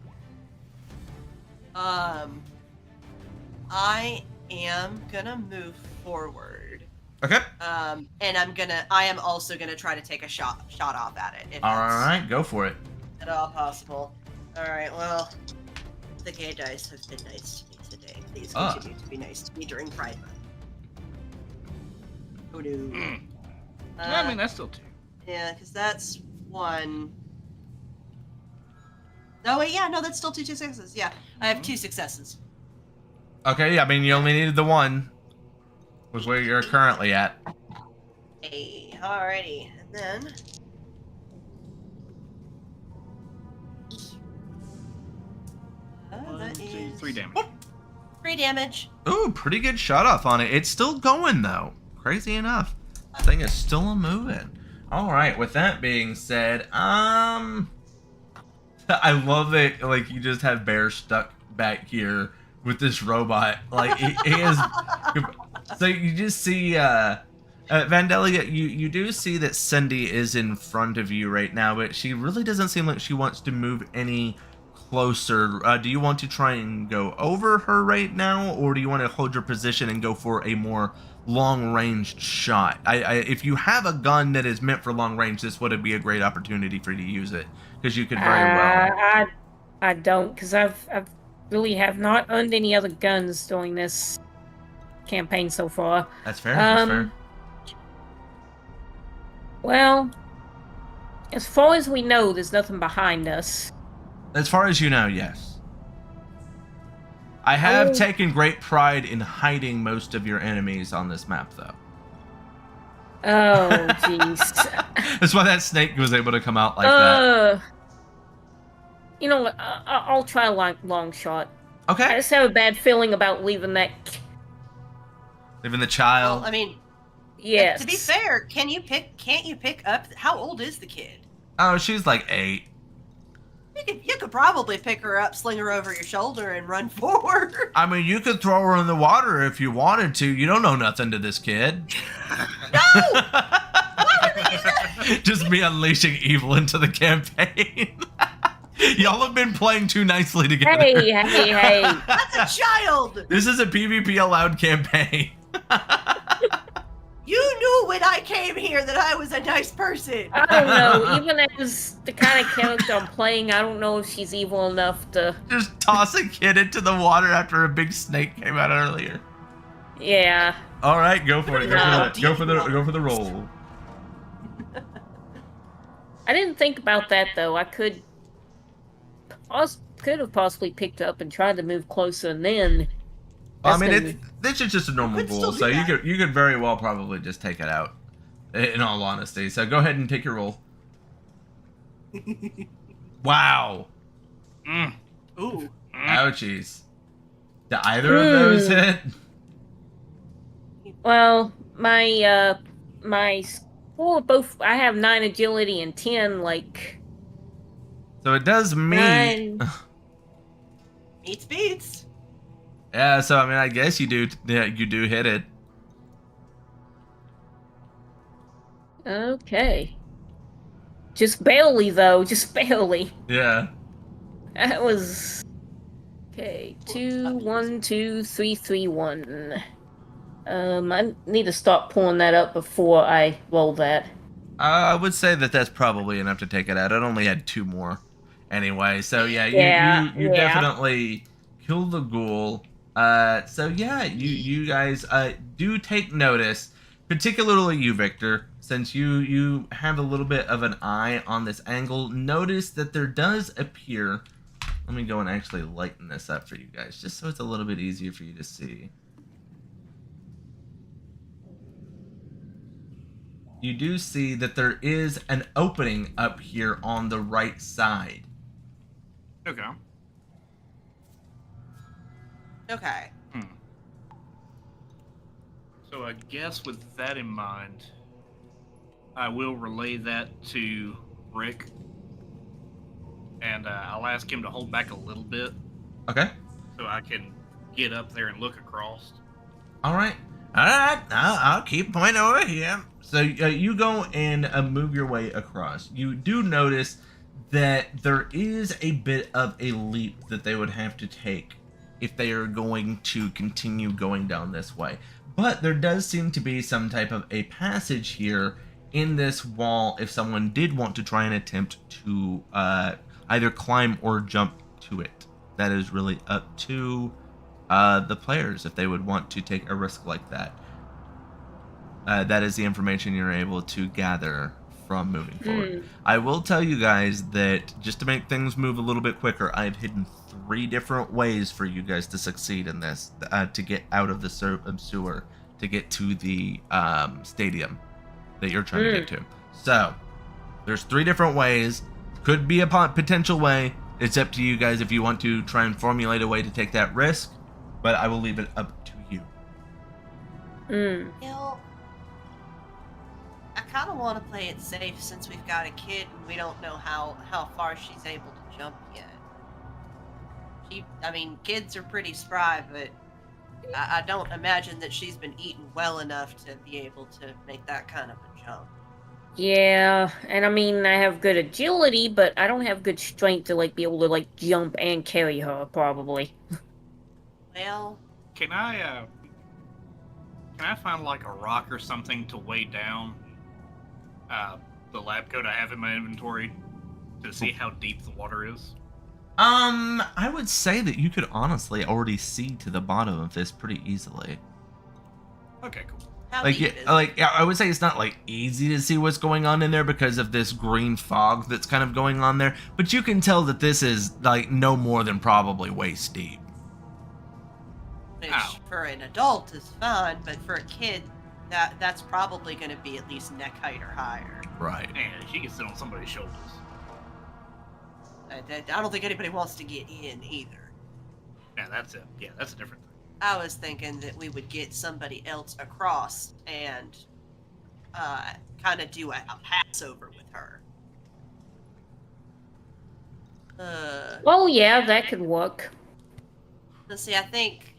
I am gonna move forward. Okay. And I am also gonna try to take a shot off at it. If All that's right, go for it. at all possible. All right. Well, the gay dice have been nice to me today. Please continue to be nice to me during Pride Month. Oh no. I mean, that's still 2. Yeah, because that's 1. Oh wait, yeah, no, that's still 2 successes. Yeah, I have 2 successes. Okay, I mean, you only needed the 1. Was where you're currently at. Hey, alrighty, and then. That 1, 2, is 3 damage. 3 damage. Ooh, pretty good shot off on it. It's still going though. Crazy enough. The thing is still a moving. Alright, with that being said, I love it, like, you just have Bear stuck back here with this robot. Like, he is... So you just see, Vandalia, you do see that Cindy is in front of you right now, but she really doesn't seem like she wants to move any closer. Do you want to try and go over her right now, or do you want to hold your position and go for a more long-ranged shot? If you have a gun that is meant for long range, this would be a great opportunity for you to use it, because you could very well. I don't, because I've really have not owned any other guns during this campaign so far. That's fair. That's fair. Well, as far as we know, there's nothing behind us. As far as you know, yes. I have taken great pride in hiding most of your enemies on this map, though. Oh, jeez. That's why that snake was able to come out like that. You know what? I'll try a long shot. Okay. I just have a bad feeling about leaving that. Leaving the child. Well, I mean, yes. to be fair, can't you pick up? How old is the kid? Oh, she's like 8. You could probably pick her up, sling her over your shoulder, and run forward. I mean, you could throw her in the water if you wanted to. You don't know nothing to this kid. No! Why would they do that? Just me unleashing evil into the campaign. Y'all have been playing too nicely together. Hey. That's a child! This is a PvP allowed campaign. You knew when I came here that I was a nice person. I don't know. Even as the kind of character I'm playing, I don't know if she's evil enough to. Just toss a kid into the water after a big snake came out earlier. Yeah. All right, go for it. Go for the roll. I didn't think about that though. I could have possibly picked up and tried to move closer, and then. I mean, this is just a normal ghoul, so you could very well probably just take it out. In all honesty, so go ahead and take your roll. Wow. Ooh. Ouchies. Did either of those hit? Well, my score both. I have 9 agility and 10 like. So it does meet. 9. Beats. Yeah, so I mean, I guess you do hit it. Okay. Just barely, though. Just barely. Yeah. That was... Okay. 2, 1, 2, 3, 3, 1. I need to start pulling that up before I roll that. I would say that that's probably enough to take it out. It only had 2 more anyway. So yeah, you definitely kill the ghoul. So yeah, you guys do take notice, particularly you, Victor, since you have a little bit of an eye on this angle. Notice that there does appear. Let me go and actually lighten this up for you guys, just so it's a little bit easier for you to see. You do see that there is an opening up here on the right side. Okay. Okay. So I guess with that in mind, I will relay that to Rick, and I'll ask him to hold back a little bit Okay. so I can get up there and look across. All right. I'll keep pointing over here. So you go and move your way across. You do notice that there is a bit of a leap that they would have to take if they are going to continue going down this way. But there does seem to be some type of a passage here in this wall if someone did want to try and attempt to either climb or jump to it. That is really up to the players if they would want to take a risk like that. That is the information you're able to gather from moving forward. I will tell you guys that just to make things move a little bit quicker, I've hidden 3 different ways for you guys to succeed in this, to get out of the sewer, to get to the stadium that you're trying to get to. So there's 3 different ways. Could be a potential way. It's up to you guys if you want to try and formulate a way to take that risk, but I will leave it up to you. You know, I kind of want to play it safe since we've got a kid and we don't know how far she's able to jump yet. I mean, kids are pretty spry, but I don't imagine that she's been eaten well enough to be able to make that kind of a jump. Yeah, and I mean, I have good agility, but I don't have good strength to, like, be able to, like, jump and carry her, probably. Well, Can I find like a rock or something to weigh down the lab coat I have in my inventory to see how deep the water is? I would say that you could honestly already see to the bottom of this pretty easily. Okay, cool. how Like, deep is I would say it's not like easy to see what's going on in there because of this green fog that's kind of going on there, but you can tell that this is like no more than probably waist deep. Which Ow. for an adult is fine, but for a kid, that's probably going to be at least neck height or higher. Right. And she can sit on somebody's shoulders. I don't think anybody wants to get in either. Yeah, that's it. Yeah, that's a different thing. I was thinking that we would get somebody else across and kind of do a pass over with her. Oh, yeah, that could work. Let's see. I think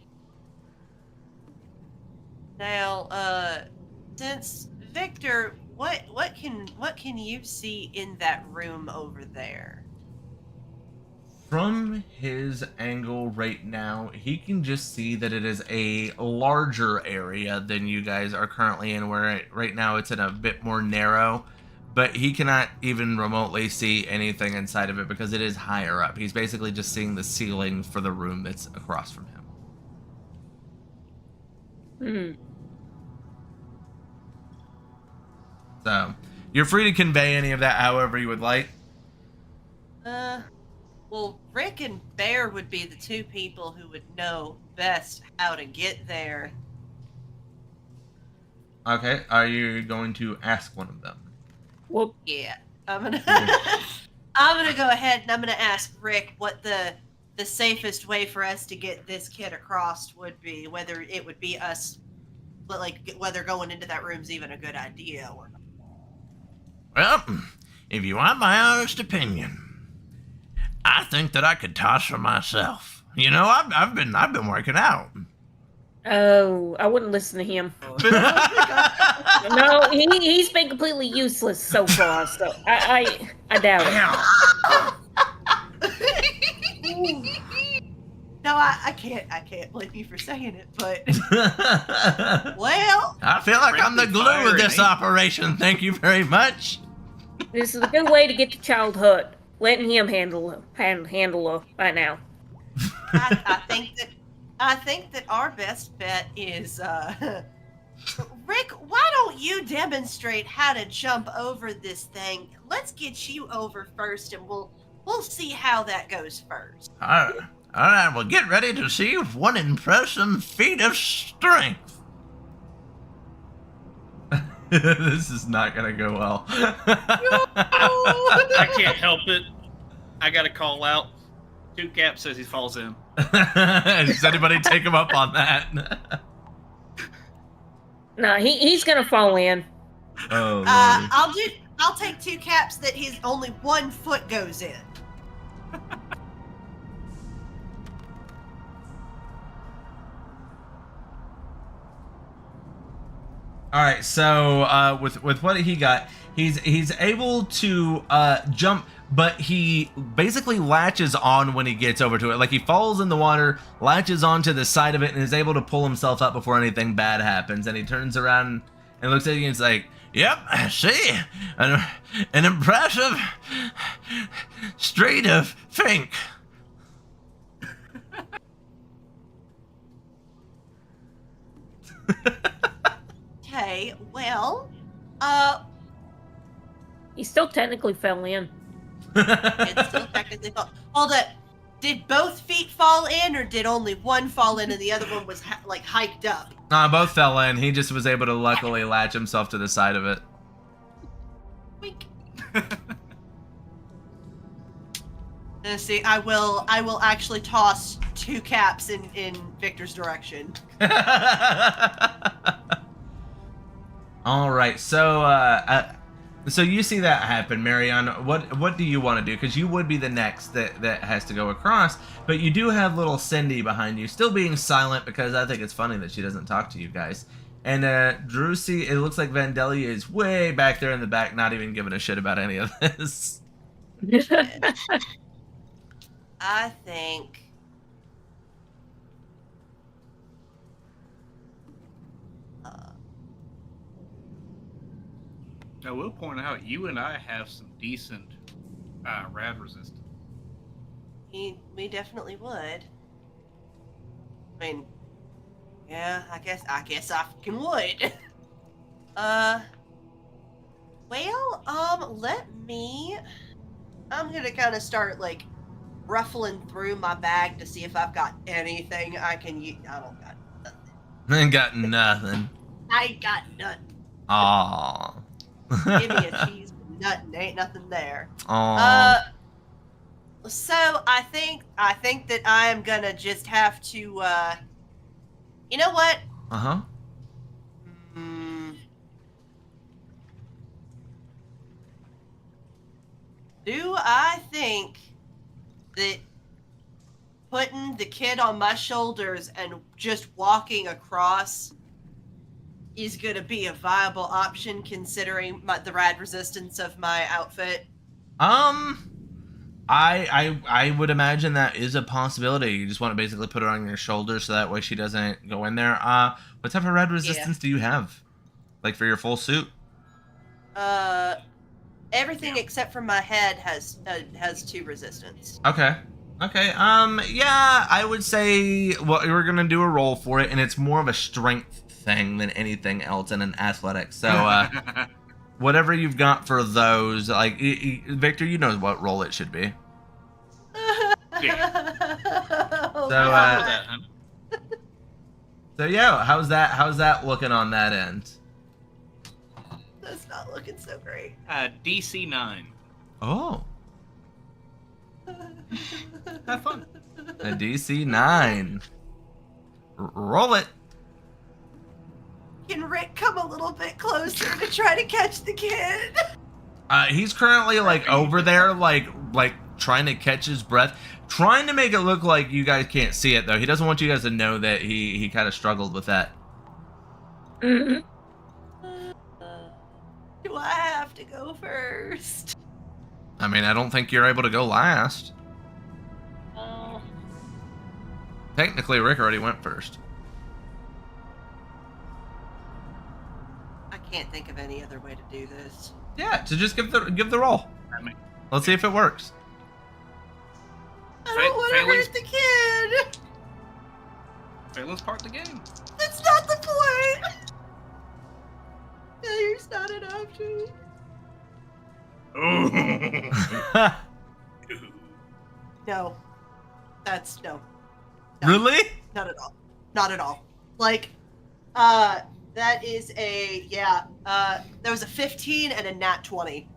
now, since Victor, what can you see in that room over there? From his angle right now, he can just see that it is a larger area than you guys are currently in, where right now it's in a bit more narrow, but he cannot even remotely see anything inside of it because it is higher up. He's basically just seeing the ceiling for the room that's across from him. So, you're free to convey any of that however you would like. Well, Rick and Bear would be the 2 people who would know best how to get there. Okay, are you going to ask one of them? Whoop. Yeah, I'm gonna go ahead and I'm gonna ask Rick what the safest way for us to get this kid across would be. Whether it would be us, like whether going into that room's even a good idea or not. Well, if you want my honest opinion, I think that I could toss for myself. You know, I've been working out. Oh, I wouldn't listen to him. No, he's been completely useless so far, so I doubt it. No, I can't blame you for saying it, but well, I feel like I'm the Friendly glue fire, of this eh? operation. Thank you very much. This is a good way to get the child hurt. Letting him handle her right now. I think that our best bet is Rick. Why don't you demonstrate how to jump over this thing? Let's get you over first, and we'll see how that goes first. All right, well, get ready to see one impressive feat of strength. This is not gonna go well. I can't help it. I gotta call out. Two Cap says he falls in. Does anybody take him up on that? No, he's gonna fall in. Oh, Lord. I'll take 2 caps that his only 1 foot goes in. All right, so with what he got, he's able to jump, but he basically latches on when he gets over to it. Like he falls in the water, latches onto the side of it, and is able to pull himself up before anything bad happens. And he turns around and looks at you and is like, "Yep, see, an impressive street of Fink." Okay, well, He still technically fell in. it's still technically fall. Hold up. Did both feet fall in, or did only one fall in and the other one was like hiked up? Both fell in. He just was able to luckily latch himself to the side of it. Wink. See, I will actually toss 2 caps in Victor's direction. All right, so you see that happen, Marianne. What do you want to do? Because you would be the next that has to go across, but you do have little Cindy behind you, still being silent because I think it's funny that she doesn't talk to you guys. And Drusy, it looks like Vandalia is way back there in the back, not even giving a shit about any of this. I think. I will point out, you and I have some decent rad resistance. We definitely would. I mean, yeah, I guess I fucking would. I'm gonna kind of start like ruffling through my bag to see if I've got anything I can use. I don't got nothing. Ain't got nothing. I ain't got nothing. Aww. Give me a cheese with nothing. Ain't nothing there. Aww. So I think that I am gonna just have to. You know what? Uh-huh. Do I think that putting the kid on my shoulders and just walking across is going to be a viable option considering the rad resistance of my outfit? I would imagine that is a possibility. You just want to basically put her on your shoulders so that way she doesn't go in there. What type of rad resistance do you have? Like for your full suit? Everything except for my head has 2 resistance. Okay. Yeah, I would say, well, we're going to do a roll for it, and it's more of a strength thing than anything else in an athletics. So, whatever you've got for those, like, Victor, you know what roll it should be. Yeah. So yeah, how's that looking on that end? That's not looking so great. DC 9. Oh, Have fun. a DC 9. Roll it. Can Rick come a little bit closer to try to catch the kid? He's currently like over there, like trying to catch his breath, trying to make it look like you guys can't see it though. He doesn't want you guys to know that he kind of struggled with that. Mm-hmm. Do I have to go first? I mean, I don't think you're able to go last. Technically, Rick already went first. I can't think of any other way to do this. Yeah, to just give the roll. I mean, Let's see if it works. I don't want to Failing's- hurt the kid. Failing's part of the game. That's not the point. Failure's not an option. No. That's no. Really? Not at all. Not at all. Like, that is a, there was a 15 and a nat 20.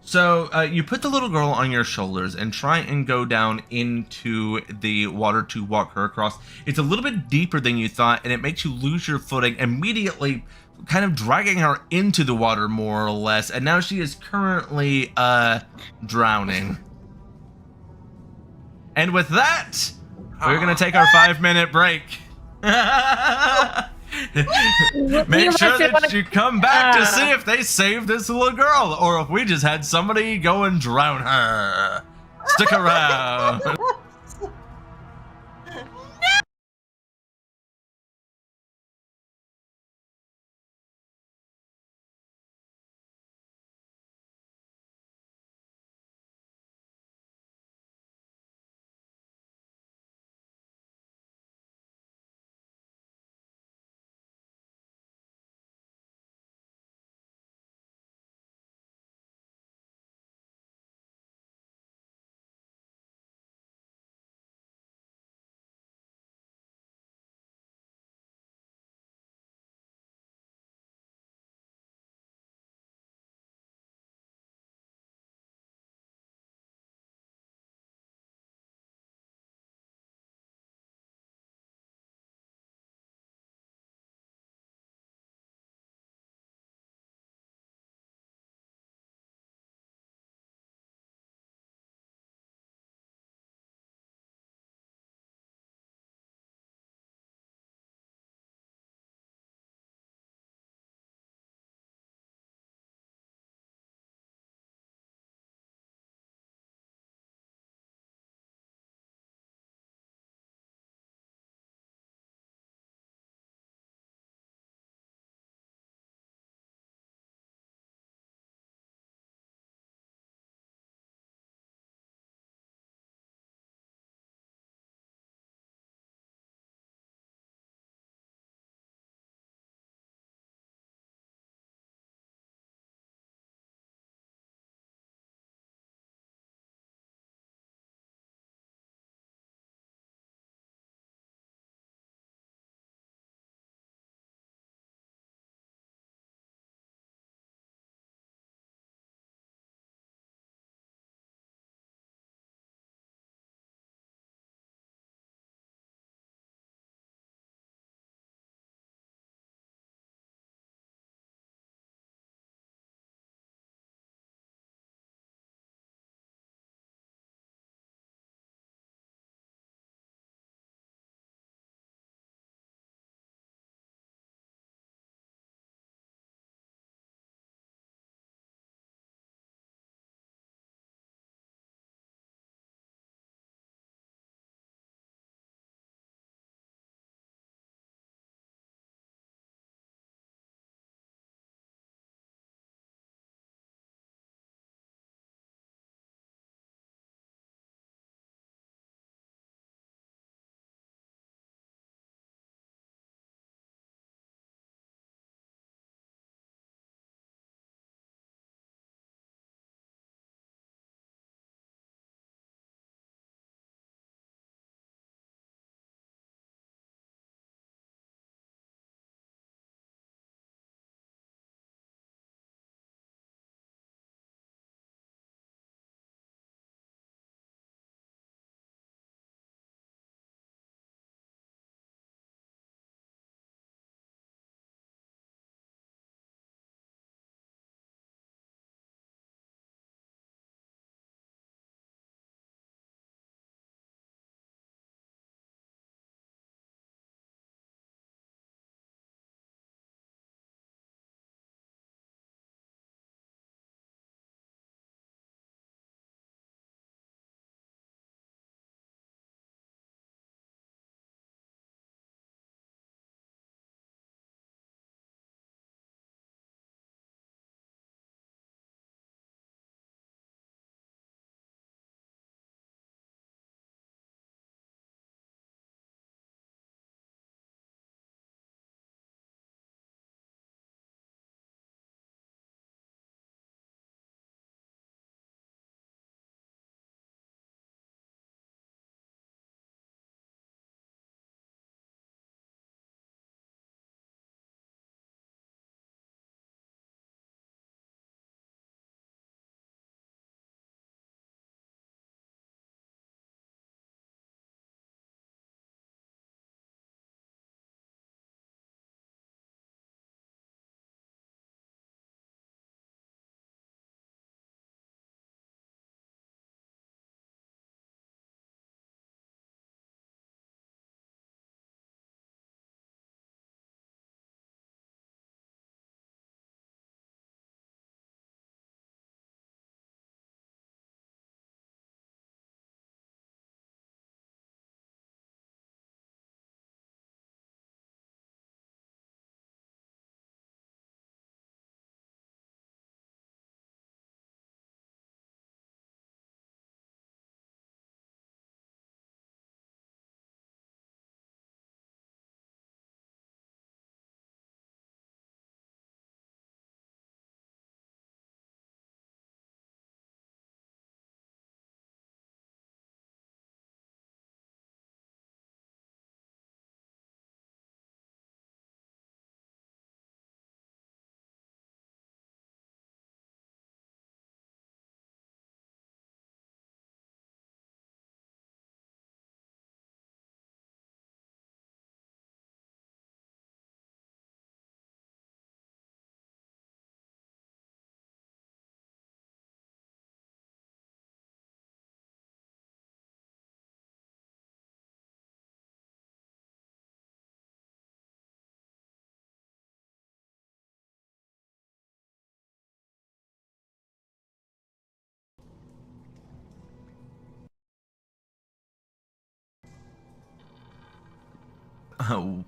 So you put the little girl on your shoulders and try and go down into the water to walk her across. It's a little bit deeper than you thought, and it makes you lose your footing, immediately kind of dragging her into the water more or less, and now she is currently drowning. And with that, we're going to take our 5-minute break. Make sure that you come back to see if they saved this little girl or if we just had somebody go and drown her. Stick around.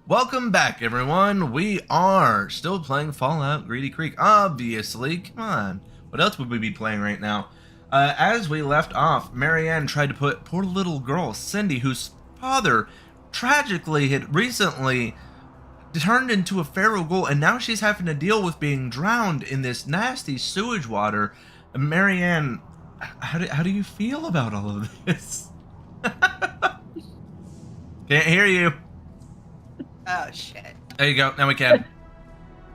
Welcome back, everyone. We are still playing Fallout Greedy Creek, obviously. Come on. What else would we be playing right now? As we left off, Marianne tried to put poor little girl, Cindy, whose father tragically had recently turned into a feral ghoul, and now she's having to deal with being drowned in this nasty sewage water. Marianne, how do you feel about all of this? Can't hear you. Oh shit. There you go. Now we can.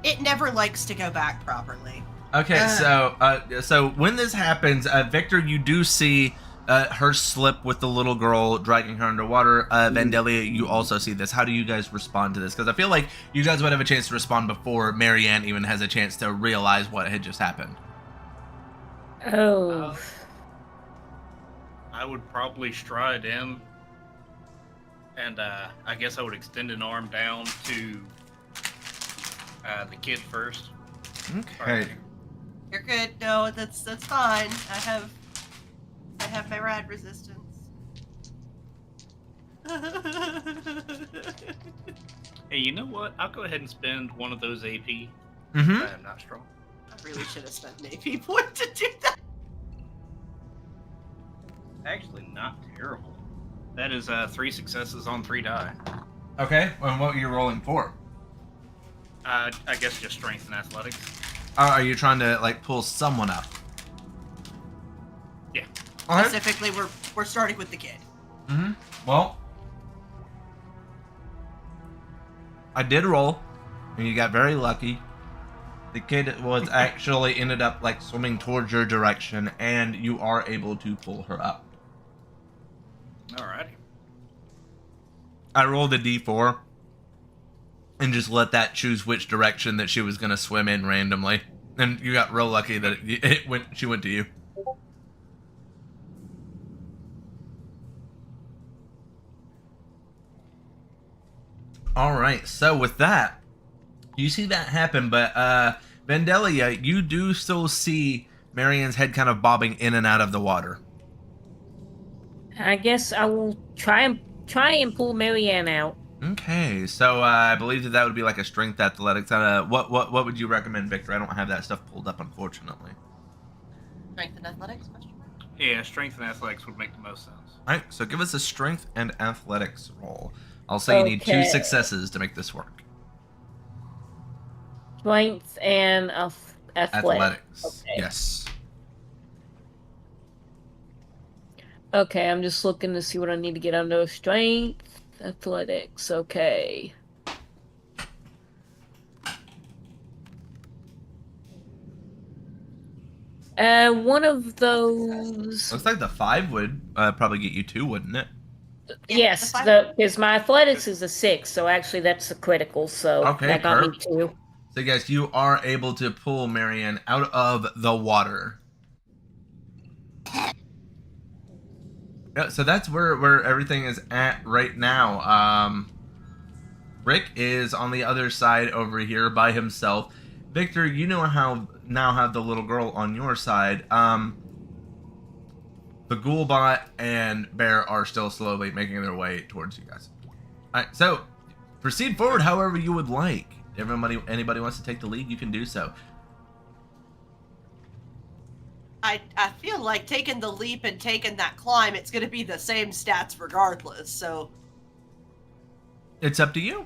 It never likes to go back properly. Okay, so when this happens, Victor, you do see her slip with the little girl dragging her underwater. Vandalia, you also see this. How do you guys respond to this? Because I feel like you guys would have a chance to respond before Marianne even has a chance to realize what had just happened. Oh. I would probably stride in, and I guess I would extend an arm down to the kid first. Okay. You're good. No, that's fine. I have my rad resistance. Hey, you know what? I'll go ahead and spend one of those AP. Mm-hmm. I am not strong. I really should have spent an AP point to do that. Actually, not terrible. That is 3 successes on 3 die. Okay, and what are you rolling for? I guess just strength and athletics. Are you trying to, like, pull someone up? Yeah. Alright. Specifically, we're starting with the kid. Mm-hmm. Well, I did roll, and you got very lucky. The kid was actually ended up, like, swimming towards your direction, and you are able to pull her up. Alrighty. I rolled a d4 and just let that choose which direction that she was going to swim in randomly. And you got real lucky that she went to you. All right, so with that, you see that happen, but Vandalia, you do still see Marianne's head kind of bobbing in and out of the water. I guess I will try and pull Marianne out. Okay, so I believe that would be like a strength athletics. What would you recommend, Victor? I don't have that stuff pulled up, unfortunately. Strength and athletics? Question mark? Yeah, strength and athletics would make the most sense. All right, so give us a strength and athletics roll. I'll say you need 2 successes to make this work. Strength and athletics. Okay. Yes. Okay, I'm just looking to see what I need to get under strength. Athletics, okay. One of those. Looks like the 5 would probably get you 2, wouldn't it? Yes, because my athletics is a 6, so actually that's a critical. So Okay, that got me perfect. 2. So, guys, you are able to pull Marianne out of the water. Yeah, so that's where everything is at right now. Rick is on the other side over here by himself. Victor, you know how now have the little girl on your side. The Ghoulbot and Bear are still slowly making their way towards you guys. All right, so proceed forward however you would like. Anybody wants to take the lead, you can do so. I feel like taking the leap and taking that climb, it's going to be the same stats regardless, so... It's up to you.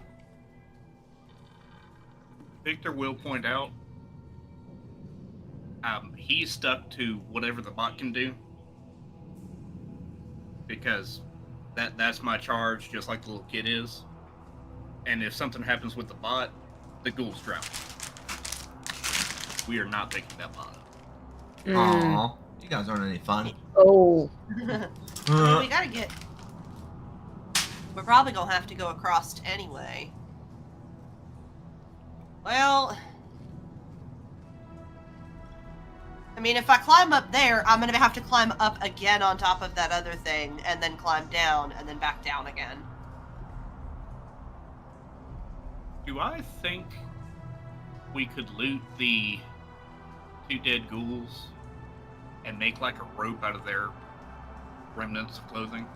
Victor will point out, he's stuck to whatever the bot can do. Because that's my charge, just like the little kid is. And if something happens with the bot, the ghouls drown. We are not picking that bot up. Aww, you guys aren't any fun. Oh. Well, we gotta get... We're probably gonna have to go across anyway. Well... I mean, if I climb up there, I'm gonna have to climb up again on top of that other thing, and then climb down, and then back down again. Do I think we could loot the 2 dead ghouls and make like a rope out of their remnants of clothing?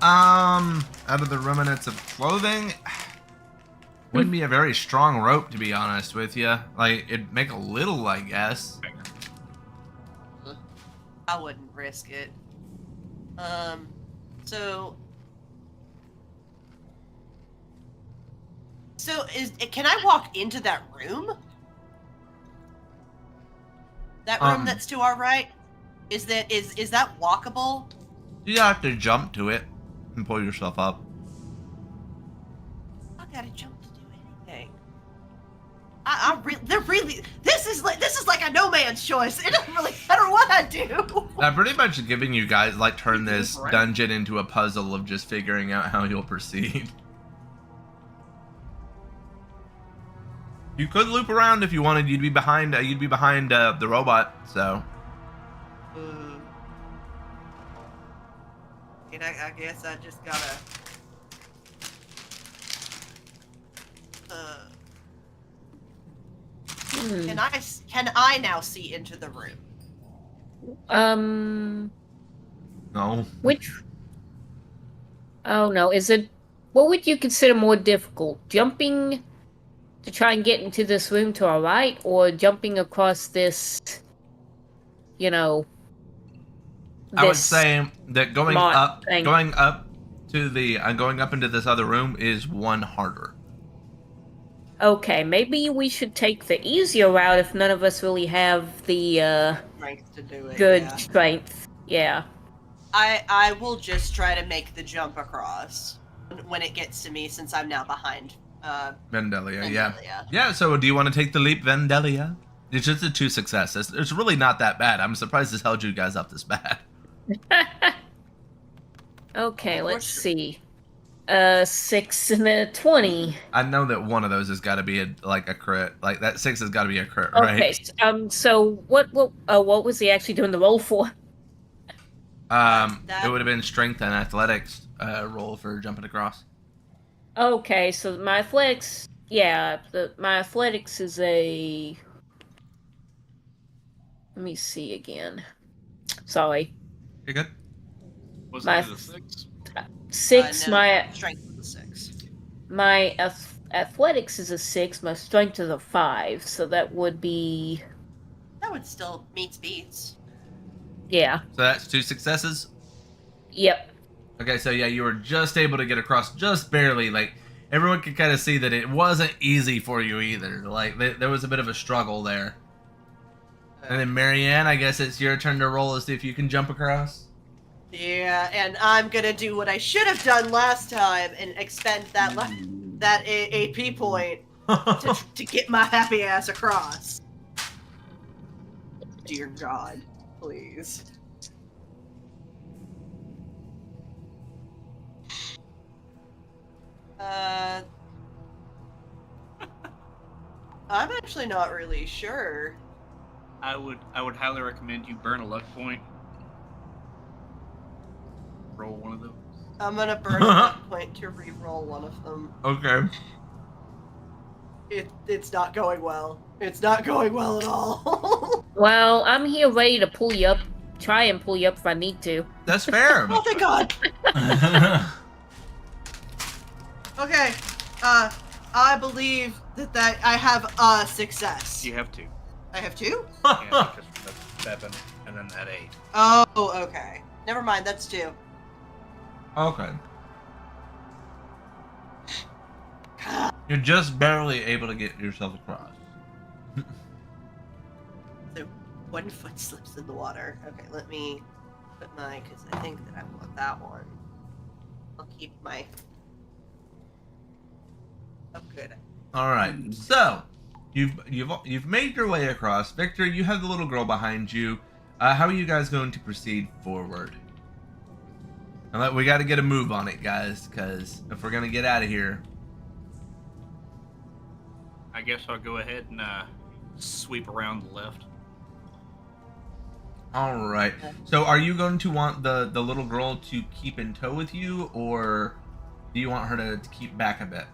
Out of the remnants of clothing, Wouldn't be a very strong rope, to be honest with you. Like, it'd make a little, I guess. I wouldn't risk it. So can I walk into that room? That room that's to our right? Is that walkable? You have to jump to it and pull yourself up. I gotta jump to do anything. This is like a no man's choice. It doesn't really matter what I do. I'm pretty much giving you guys, like, turn this Right. dungeon into a puzzle of just figuring out how you'll proceed. You could loop around if you wanted. You'd be behind the robot. So And I guess I just gotta. Can I now see into the room? no. Which? Oh no, is it? What would you consider more difficult? Jumping to try and get into this room to our right, or jumping across this? You know. I would this say that going mod up thing. going up into this other room is one harder. Okay, maybe we should take the easier route if none of us really have the Strength to do it. good yeah. strength. Yeah. I will just try to make the jump across when it gets to me, since I'm now behind. Vandalia, yeah. Vandalia. Yeah, so do you want to take the leap, Vandalia? It's just a 2 successes. It's really not that bad. I'm surprised this held you guys up this bad. Okay, let's see. 6 and a 20. I know that one of those has got to be a crit. Like, that 6 has got to be a crit, right? Okay, so what was he actually doing the roll for? It would have been strength and athletics roll for jumping across. Okay, so my athletics, my athletics is a. Let me see again. Sorry, You're good. Was My- it a 6? 6. No, My strength is a 6. my athletics is a 6. My strength is a 5. So that would be That would still meets beats. yeah. So that's 2 successes. Yep. Okay, so yeah, you were just able to get across, just barely. Like, everyone could kind of see that it wasn't easy for you either. Like, there was a bit of a struggle there. And then Marianne, I guess it's your turn to roll to see if you can jump across. Yeah, and I'm gonna do what I should have done last time and expend that that AP point to get my happy ass across. Dear God, please. I'm actually not really sure. I would highly recommend you burn a luck point. Roll one of those. I'm gonna burn a luck point to re-roll one of them. Okay. It's not going well. It's not going well at all. Well, I'm here ready to pull you up. Try and pull you up if I need to. That's fair. Oh, thank God. Okay. I believe that I have a success. You have 2. I have 2? Yeah, because that's 7 and then that 8. Oh, okay. Never mind. That's 2. Okay. You're just barely able to get yourself across. So 1 foot slips in the water. Okay, let me put my, because I think that I want that one. I'll keep my. Oh, good. All right. So, you've made your way across. Victor, you have the little girl behind you. How are you guys going to proceed forward? And we got to get a move on it, guys, because if we're gonna get out of here. I guess I'll go ahead and sweep around the left. All right. So, are you going to want the little girl to keep in tow with you, or do you want her to keep back a bit?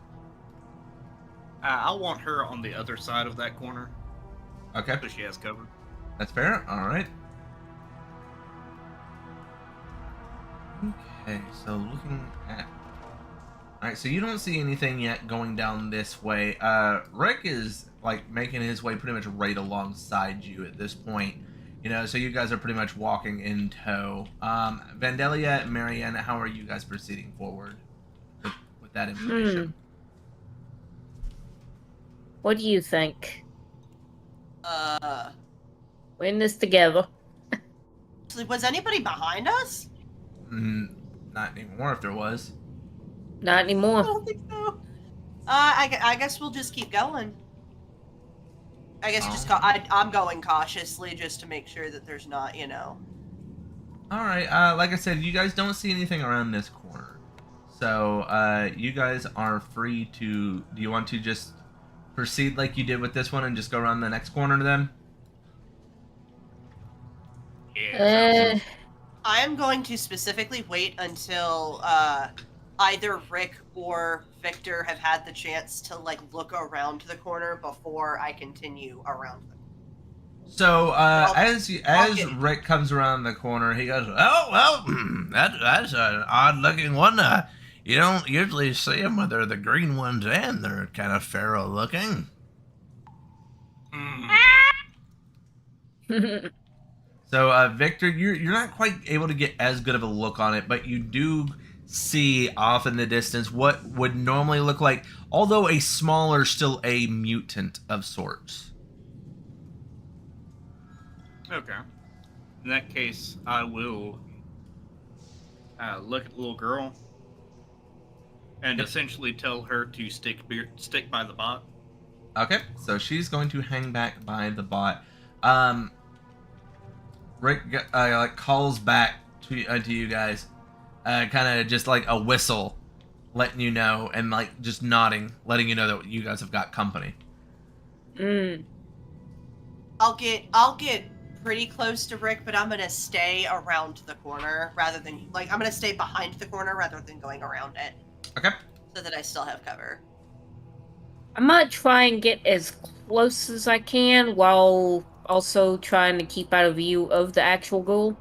I want her on the other side of that corner, Okay, so she has cover. that's fair. All right. Okay, so looking at All right, so you don't see anything yet going down this way. Rick is like making his way pretty much right alongside you at this point. You know, so you guys are pretty much walking in tow. Vandalia and Marianne, how are you guys proceeding forward with that information? What do you think? We're in this together. Was anybody behind us? Not anymore if there was. Not I anymore. don't think so. I guess we'll just keep going. I guess just go. I'm going cautiously just to make sure that there's not, you know. All right. Like I said, you guys don't see anything around this corner, so you guys are free to. Do you want to just proceed like you did with this one and just go around the next corner then? Yeah. I am going to specifically wait until either Rick or Victor have had the chance to like look around the corner before I continue around them. So as get- Rick comes around the corner, he goes, "Oh well, that's an odd-looking one. You don't usually see them, whether the green ones and they're kind of pharaoh-looking." So Victor, you're not quite able to get as good of a look on it, but you do see off in the distance what would normally look like, although a smaller, still a mutant of sorts. Okay. In that case, I will look at the little girl and essentially tell her to stick by the bot. Okay, so she's going to hang back by the bot. Rick like calls back to you guys, kind of just like a whistle, letting you know, and like just nodding, letting you know that you guys have got company. I'll get pretty close to Rick, but I'm gonna stay around the corner rather than like I'm gonna stay behind the corner rather than going around it. Okay. So that I still have cover. I might try and get as close as I can while also trying to keep out of view of the actual ghoul.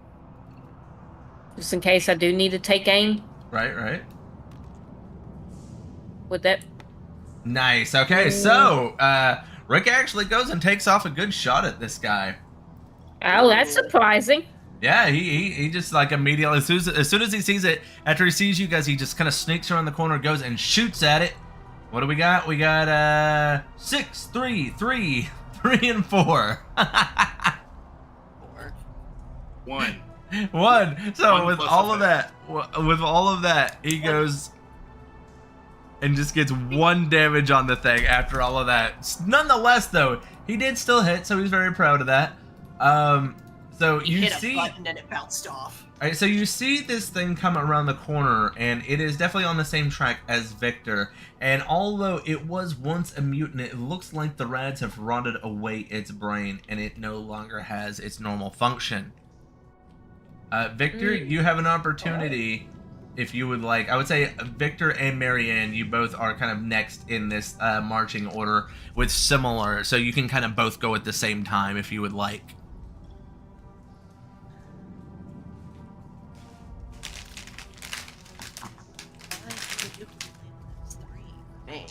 Just in case I do need to take aim. Right. With that. Nice. Okay, so Rick actually goes and takes off a good shot at this guy. Oh, that's surprising. Yeah, he just like immediately, as soon as he sees it, after he sees you guys, he just kind of sneaks around the corner, goes and shoots at it. What do we got? We got 6, 3, 3, 3, and 4. 1. 1. So One with plus all of effect. that, he goes and just gets 1 damage on the thing after all of that. Nonetheless, though, he did still hit, so he's very proud of that. So He you hit see, a button and it bounced off. all right, so you see this thing come around the corner, and it is definitely on the same track as Victor. And although it was once a mutant, it looks like the rads have rotted away its brain, and it no longer has its normal function. Victor, you have an opportunity, if you would like. I would say Victor and Marianne, you both are kind of next in this marching order with similar, so you can kind of both go at the same time if you would like. That's 3 for me.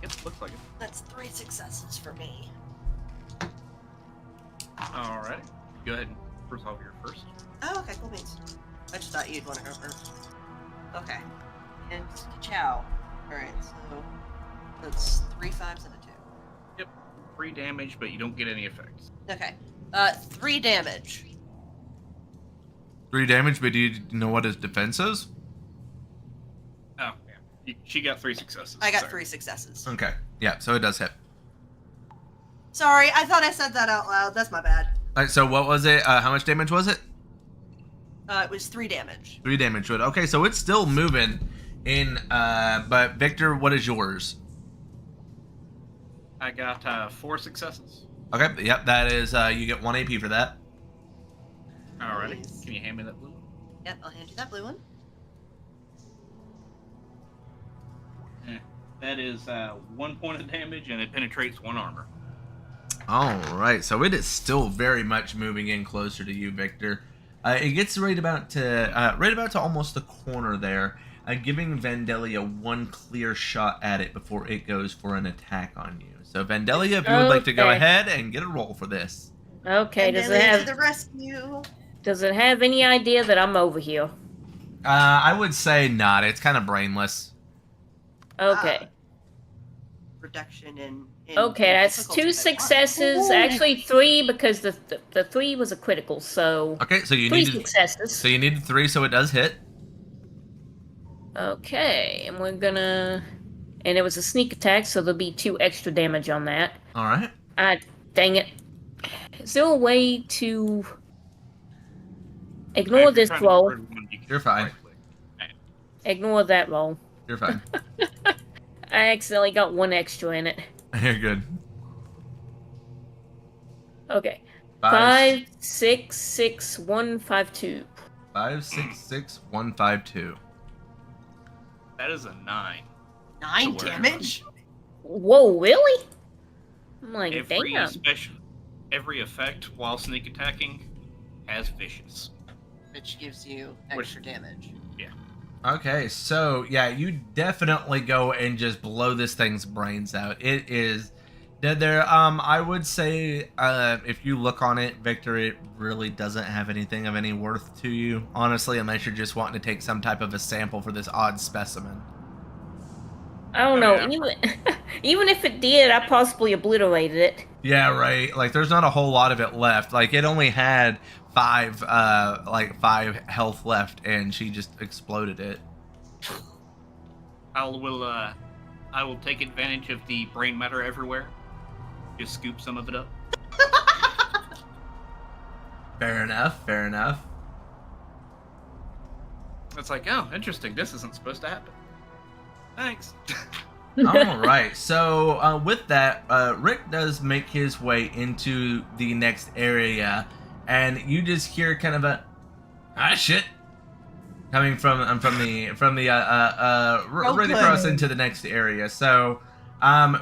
Yep, looks like it. That's 3 successes for me. Alright. Go ahead and first off your first. Oh, okay, cool beans. I just thought you'd want to go first. Okay. And ciao. Alright, so that's 3 5s and a 2. Yep. 3 damage, but you don't get any effects. Okay. 3 damage. 3 damage, but do you know what his defense is? Oh, yeah. She got 3 successes. I got Sorry. 3 successes. Okay. Yeah, so it does hit. Sorry, I thought I said that out loud. That's my bad. All right, so what was it? How much damage was it? It was 3 damage. 3 damage to it. Okay, so it's still moving in, but Victor, what is yours? I got 4 successes. Okay, yep, that is, you get 1 AP for that. Alrighty. Nice. Can you hand me that blue one? Yep, I'll hand you that blue one. That is 1 point of damage, and it penetrates 1 armor. All right, so it is still very much moving in closer to you, Victor. It gets right about to almost the corner there. giving Vandalia one clear shot at it before it goes for an attack on you. So Vandalia, if you would like to go Okay. ahead and get a roll for this. Okay, And does then it to have the rescue. does it have any idea that I'm over here? I would say not. It's kind of brainless. Okay. Reduction in Okay, that's difficulty 2 by successes. one. Actually 3 because the 3 was a critical, so Okay, so you 3 needed successes. so you needed 3, so it does hit. Okay, and we're gonna and it was a sneak attack, so there'll be 2 extra damage on that. All right. Dang it. Is there a way to ignore If you're this trying to roll? get rid of one, you can You're fine. right-click. Ignore that roll. You're fine. I accidentally got 1 extra in it. You're good. Okay. 5, 5, 6, 6, 1, 5, 2. 5, 6, 6, 1, 5, 2. That is a 9. 9 Sure. damage. Whoa, really? I'm like, Every damn. every effect while sneak attacking has vicious. Which gives you Which- extra damage. Okay, so yeah, you definitely go and just blow this thing's brains out. It is dead there. I would say if you look on it, Victor, it really doesn't have anything of any worth to you, honestly, unless you're just wanting to take some type of a sample for this odd specimen. I don't know. Yeah. Even if it did, I possibly obliterated it. Yeah, right. Like there's not a whole lot of it left. Like it only had 5 health left, and she just exploded it. I will take advantage of the brain matter everywhere. Just scoop some of it up. Fair enough. Fair enough. It's like, oh, interesting. This isn't supposed to happen. Thanks. All right. So with that, Rick does make his way into the next area, and you just hear kind of a shit coming from the right across into the next area. So,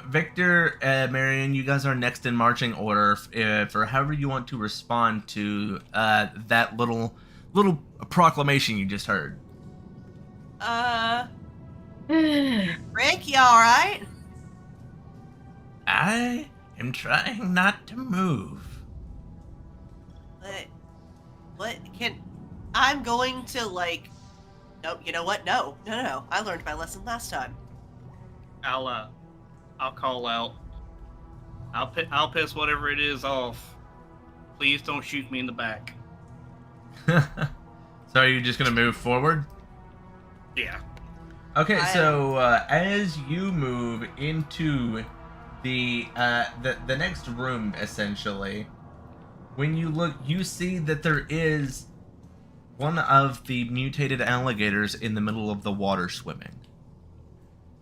Victor, Marion, you guys are next in marching order for however you want to respond to that little proclamation you just heard. Rick, you alright? I am trying not to move. What I'm going to nope, you know what? No. I learned my lesson last time. I'll call out. I'll piss whatever it is off. Please don't shoot me in the back. So are you just gonna move forward? Yeah. Okay, so as you move into the next room, essentially, when you look, you see that there is one of the mutated alligators in the middle of the water swimming.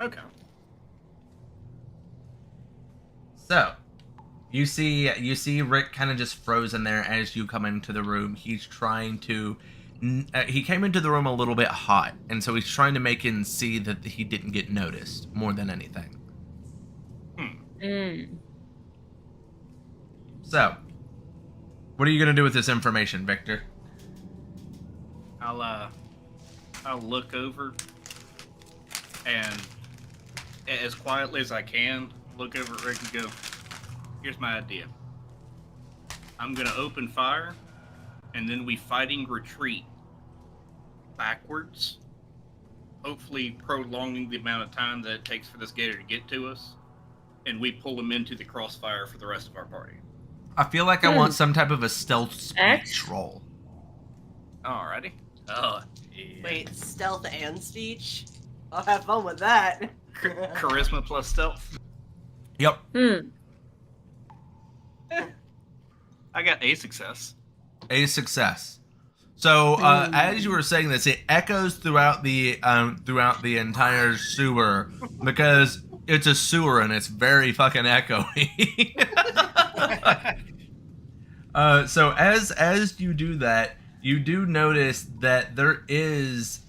Okay. So, you see Rick kind of just frozen there as you come into the room. He's trying to. He came into the room a little bit hot, and so he's trying to make him see that he didn't get noticed more than anything. So, what are you gonna do with this information, Victor? I'll look over and as quietly as I can look over at Rick and go, here's my idea. I'm gonna open fire, and then we fighting retreat backwards, hopefully prolonging the amount of time that it takes for this gator to get to us, and we pull him into the crossfire for the rest of our party. I feel like I want some type of a stealth speech Axe? roll. Alrighty. Oh, yeah. Wait, stealth and speech? I'll have fun with that. Charisma plus stealth. Yep. I got a success. A success. So as you were saying this, it echoes throughout the entire sewer because it's a sewer and it's very fucking echoey. So as you do that, you do notice that there is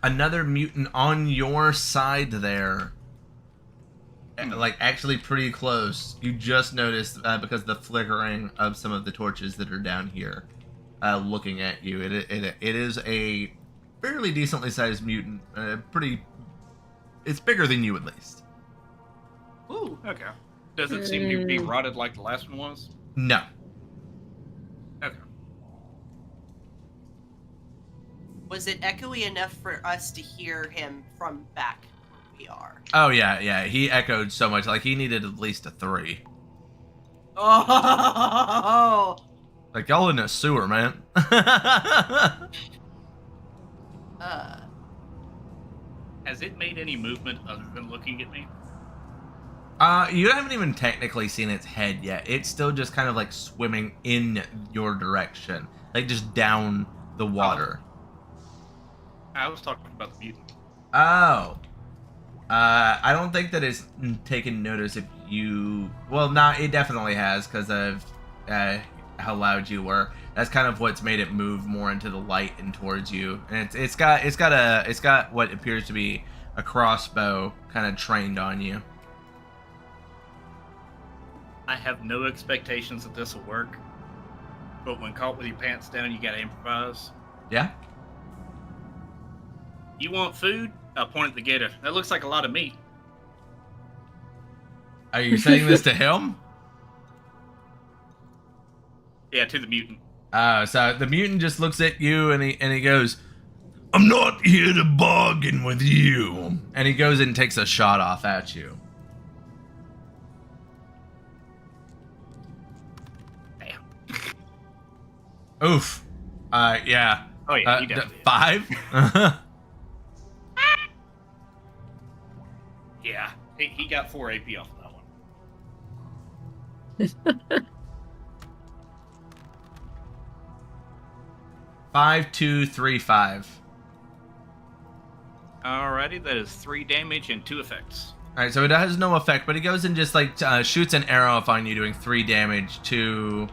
another mutant on your side there. Like actually pretty close. You just noticed because of the flickering of some of the torches that are down here, looking at you. It is a fairly decently sized mutant. It's bigger than you at least. Ooh, okay. Does it seem to be rotted like the last one was? No. Okay. Was it echoey enough for us to hear him from back where we are? Oh yeah. He echoed so much, like he needed at least a 3. Oh. Like y'all in a sewer, man. Has it made any movement other than looking at me? You haven't even technically seen its head yet. It's still just kind of like swimming in your direction, like just down the water. I was talking about the mutant. Oh. I don't think that it's taken notice if you... Well, nah, it definitely has because of how loud you were. That's kind of what's made it move more into the light and towards you. And it's got what appears to be a crossbow kind of trained on you. I have no expectations that this will work, but when caught with your pants down, you gotta improvise. Yeah? You want food? I'll point at the gator. That looks like a lot of meat. Are you saying this to him? Yeah, to the mutant. So the mutant just looks at you and he goes, "I'm not here to bargain with you." And he goes and takes a shot off at you. Damn. Oof. Yeah. Oh yeah, he definitely is. 5? Yeah, he got 4 AP off of that one. 5, 2, 3, 5. Alrighty, that is 3 damage and 2 effects. Alright, so it has no effect, but he goes and just like shoots an arrow off on you, doing 3 damage to...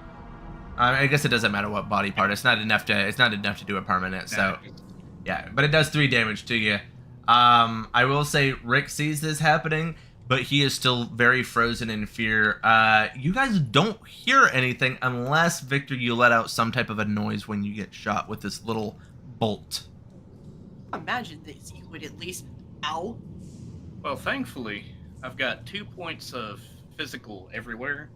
I guess it doesn't matter what body part. It's not enough to do it permanent. So yeah, but it does 3 damage to you. I will say Rick sees this happening, but he is still very frozen in fear. You guys don't hear anything unless, Victor, you let out some type of a noise when you get shot with this little bolt. Imagine this. You would at least... Ow. Well, thankfully, I've got 2 points of physical everywhere.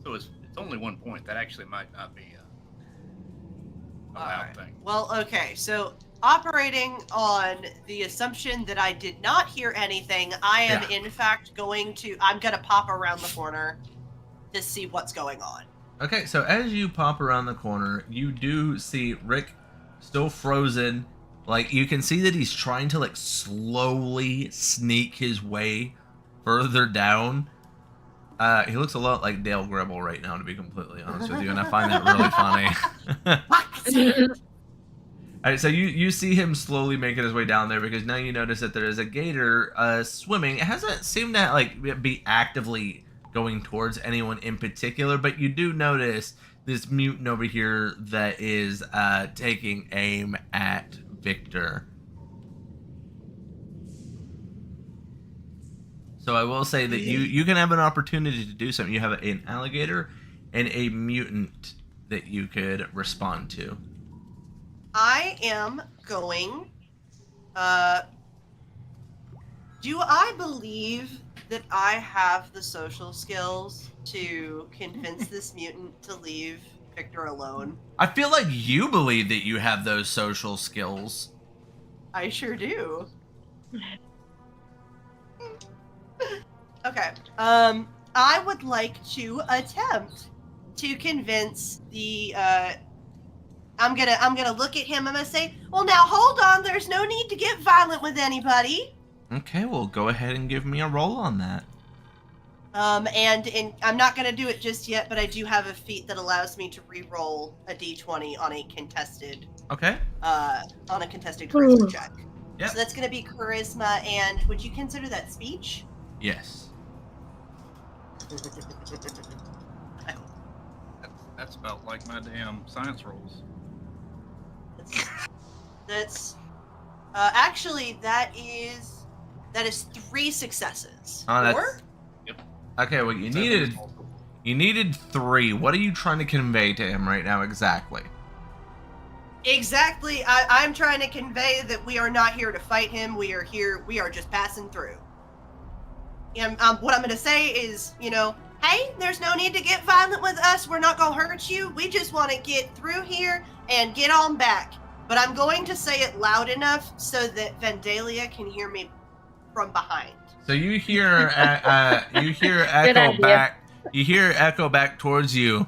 So it's only 1 point. That actually might not be a loud thing. Well, okay, so operating on the assumption that I did not hear anything, I am in fact I'm gonna pop around the corner to see what's going on. Okay, so as you pop around the corner, you do see Rick still frozen. Like, you can see that he's trying to, like, slowly sneak his way further down. He looks a lot like Dale Gribble right now, to be completely honest with you, and I find that really funny. Alright, so you see him slowly making his way down there, because now you notice that there is a gator swimming. It hasn't seemed to, like, be actively going towards anyone in particular, but you do notice this mutant over here that is taking aim at Victor. So I will say that you can have an opportunity to do something. You have an alligator and a mutant that you could respond to. I am going... do I believe that I have the social skills to convince this mutant to leave Victor alone? I feel like you believe that you have those social skills. I sure do. Okay. I would like to attempt to convince the I'm gonna look at him. I'm gonna say, well, now hold on. There's no need to get violent with anybody. Okay, well, go ahead and give me a roll on that. And I'm not gonna do it just yet, but I do have a feat that allows me to re-roll a d20 on a contested. Okay. On a contested charisma check. Yep. So that's gonna be charisma, and would you consider that speech? Yes. That's about like my damn science rolls. That's actually that is 3 successes. Oh, that's... 4? Yep. Okay, well, you needed 3. What are you trying to convey to him right now exactly? Exactly. I'm trying to convey that we are not here to fight him. We are here. We are just passing through. And what I'm going to say is, hey, there's no need to get violent with us. We're not going to hurt you. We just want to get through here and get on back. But I'm going to say it loud enough so that Vandalia can hear me from behind. So you hear echo back. You hear echo back towards you.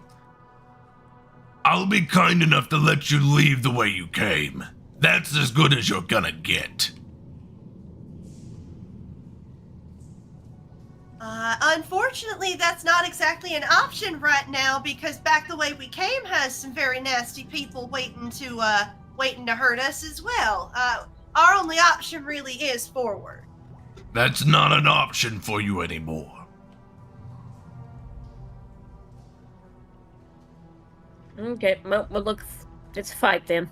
I'll be kind enough to let you leave the way you came. That's as good as you're gonna get. Unfortunately, that's not exactly an option right now because back the way we came has some very nasty people waiting to hurt us as well. Our only option really is forward. That's not an option for you anymore. Okay, well, look, it's a fight then.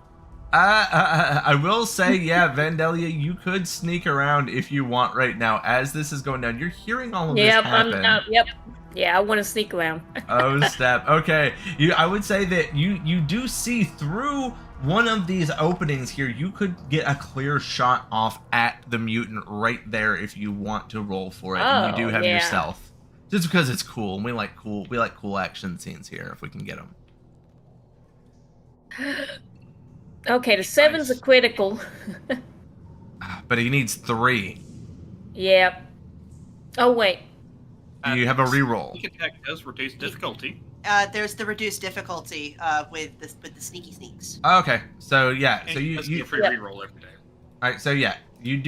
I will say, yeah, Vandalia, you could sneak around if you want right now. As this is going down, you're hearing all of this happen. Yep. Yeah, I want to sneak around. Oh, step. Okay. I would say that you do see through one of these openings here. You could get a clear shot off at the mutant right there if you want to roll for it. And you do have your stealth. Just because it's cool. And we like cool action scenes here if we can get them. Okay, the 7's a critical. But he needs 3. Yep. Oh, wait. You have a reroll. Sneak attack does reduce difficulty. There's the reduced difficulty with the sneaky sneaks. Okay, so yeah, so And you get a free reroll every day. all right, so yeah, you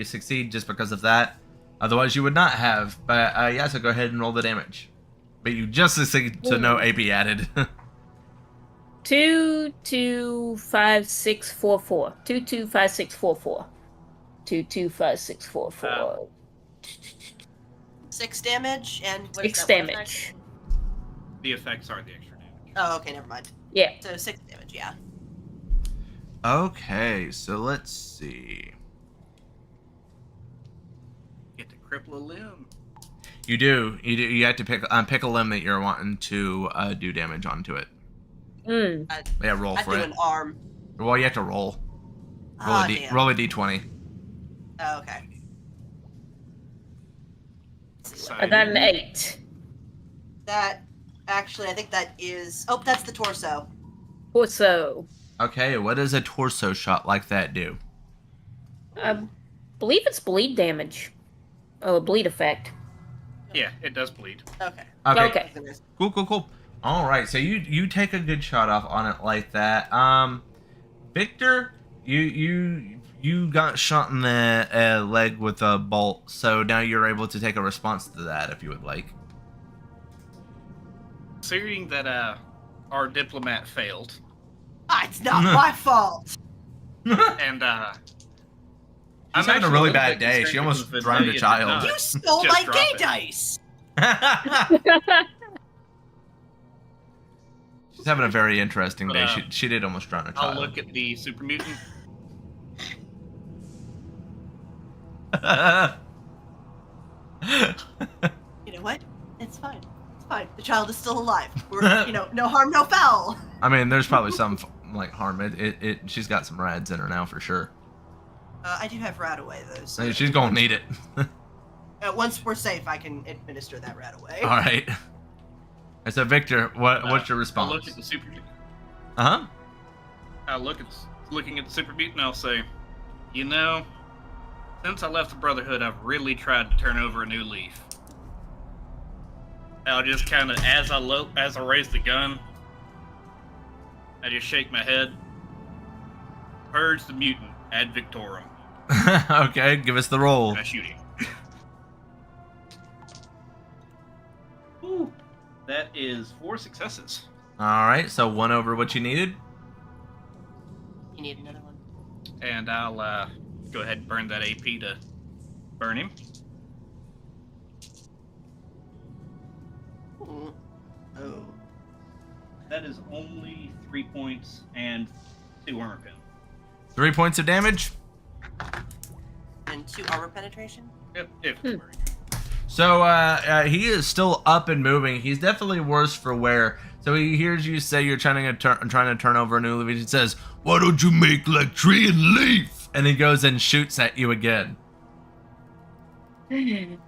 succeed just because of that. Otherwise, you would not have. But yeah, so go ahead and roll the damage. But you just succeed, so no AP added. 2, 2, 5, 6, 4, 4. 2, 2, 5, 6, 4, 4. 2, 2, 5, 6, 4, 4. 6 damage and what is 6 that, one damage. The effects are the extra damage. Oh, okay, never mind. Yeah. So 6 damage, yeah. Okay, so let's see. Get to cripple a limb. You do. You have to pick a limb that you're wanting to do damage onto it. Yeah, roll I for do it. an arm. Well, you have to roll. Damn. Roll a d20. Oh, okay. I got an 8. That actually, I think that is. Oh, that's the torso. Torso. Okay, what does a torso shot like that do? I believe it's bleed damage. Oh, a bleed effect. Yeah, it does bleed. Okay. Okay. Cool. All right, so you take a good shot off on it like that. Victor, you got shot in the leg with a bolt, so now you're able to take a response to that if you would like. Considering that our diplomat failed, It's not my fault. and She's having a really bad day. She almost drowned a child. You stole Just my drop gay it. dice. She's having a very interesting day. But, She did almost drown a child. I'll look at the super mutant. You know what? It's fine. It's fine. The child is still alive. We're, no harm, no foul. I mean, there's probably some harm. She's got some rads in her now for sure. I do have rat away though. So She's gonna need it. once we're safe, I can administer that rat away. All right. And so, Victor, what's your I'll response? look at the super mutant. Uh-huh. I'll looking at the super mutant. I'll say, since I left the Brotherhood, I've really tried to turn over a new leaf. I'll just kind of, as I raise the gun, I just shake my head. Purge the mutant ad Victorum. Okay, give us the roll. And I shoot him. Ooh, that is 4 successes. All right, so 1 over what you needed. You need another one. And I'll go ahead and burn that AP to burn him. Ooh. Oh. That is only 3 points and 2 armor pen. 3 points of damage. And 2 armor penetration. If it's burning. So he is still up and moving. He's definitely worse for wear. So he hears you say you're trying to turn over a new leaf. He says, "Why don't you make like tree and leaf?" And he goes and shoots at you again. You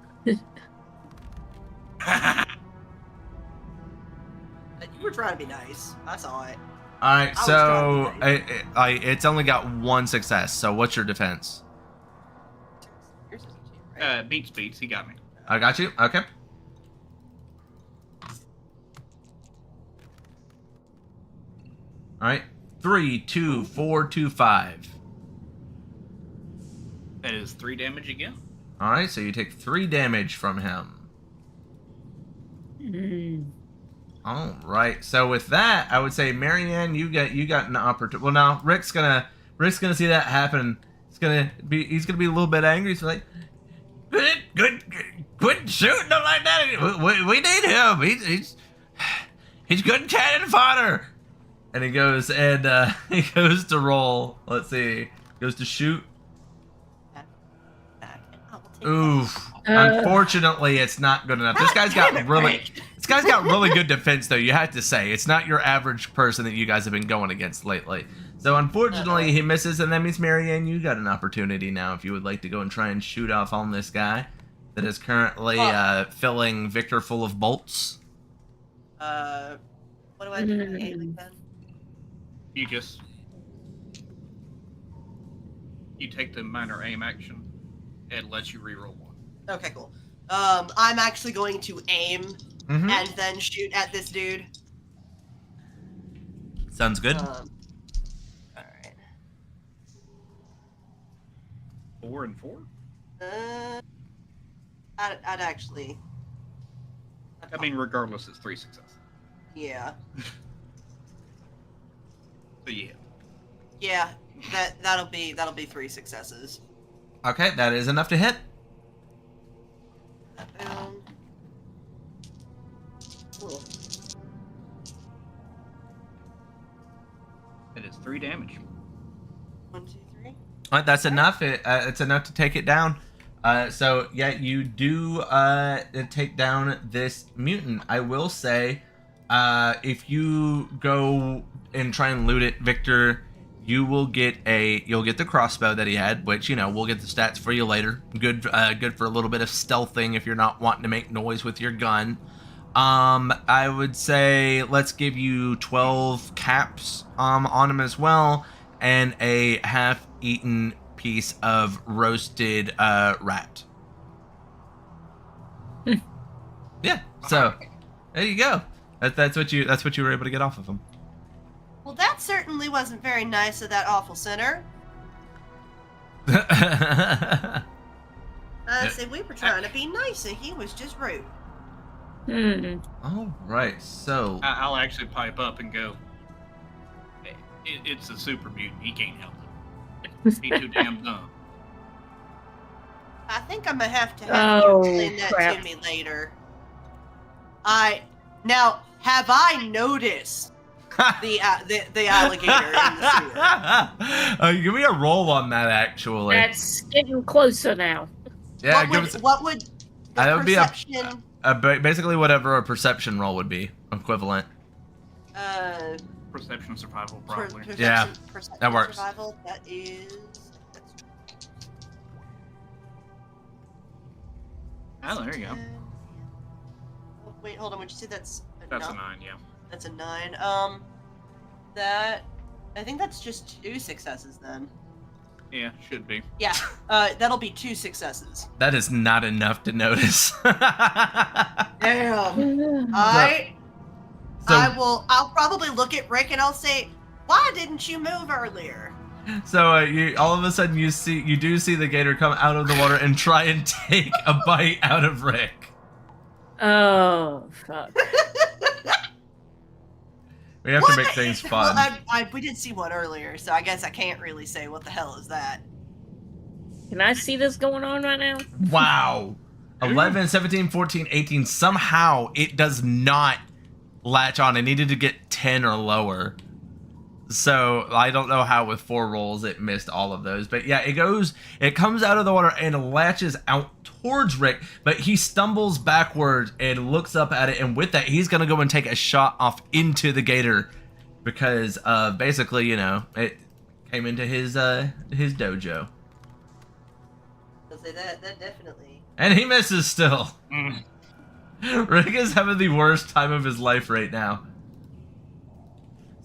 were trying to be nice. I saw it. All right, was so trying to be it's only got one success. So what's your defense? Yours is a 2, right? Beats. He got me. I got you. Okay. All right. 3, 2, 4, 2, 5. That is 3 damage again. All right, so you take 3 damage from him. All right. So with that, I would say, Marianne, you got an opportunity. Well, now Rick's gonna see that happen. He's gonna be a little bit angry. He's like, quit shooting him like that. We need him. He's good cannon fodder. And he goes and he goes to roll. Let's see. Goes to shoot. Oof. Unfortunately, it's not good enough. This guy's got really good defense, though. You have to say it's not your average person that you guys have been going against lately. So unfortunately, he misses, and that means, Marianne, you got an opportunity now if you would like to go and try and shoot off on this guy that is currently filling Victor full of bolts. What do I do with Haley then? You take the minor aim action. It lets you reroll 1. Okay, cool. I'm actually going to aim Mm-hmm. and then shoot at this dude. Sounds good. All right. 4 and 4. I'd actually. I mean, regardless, it's 3 successes. Yeah. So yeah. Yeah. That'll be 3 successes. Okay, that is enough to hit. Cool. It is 3 damage. 1, 2, 3. All right, that's enough. It's enough to take it down. So yeah, you do take down this mutant. I will say, if you go and try and loot it, Victor, you'll get the crossbow that he had, which we'll get the stats for you later. Good for a little bit of stealthing if you're not wanting to make noise with your gun. I would say let's give you 12 caps on him as well, and a half-eaten piece of roasted rat. Yeah, so there you go. That's what you were able to get off of him. Well, that certainly wasn't very nice of that awful sinner. I said we were trying to be nice, and he was just rude. All right, so I'll actually pipe up and go. It's a super mutant. He can't help it. He's too damn dumb. I think I'm gonna have to you explain that crap. to me later. Now have I noticed the alligator in the sewer? Give me a roll on that, actually. That's getting closer now. Yeah, What would the that would be perception? basically whatever a perception roll would be equivalent. Perception survival, probably. Yeah, perception that works. Survival, that is. Oh, there you go. Wait, hold on. Would you say that's a That's a 9? 9, yeah. That's a 9. I think that's just 2 successes then. Yeah, should be. Yeah. That'll be 2 successes. That is not enough to notice. Damn. I'll probably look at Rick and I'll say, "Why didn't you move earlier?" So you all of a sudden you do see the gator come out of the water and try and take a bite out of Rick. Oh, fuck. We have to make things fun. Well, we did see one earlier, so I guess I can't really say what the hell is that. Can I see this going on right now? Wow. 11, 17, 14, 18. Somehow it does not latch on. I needed to get 10 or lower. So I don't know how with 4 rolls it missed all of those. But yeah, it comes out of the water and latches out towards Rick, but he stumbles backwards and looks up at it, and with that he's gonna go and take a shot off into the gator because basically, you know, it came into his dojo. I'll say that definitely. And he misses still. Mm. Rick is having the worst time of his life right now.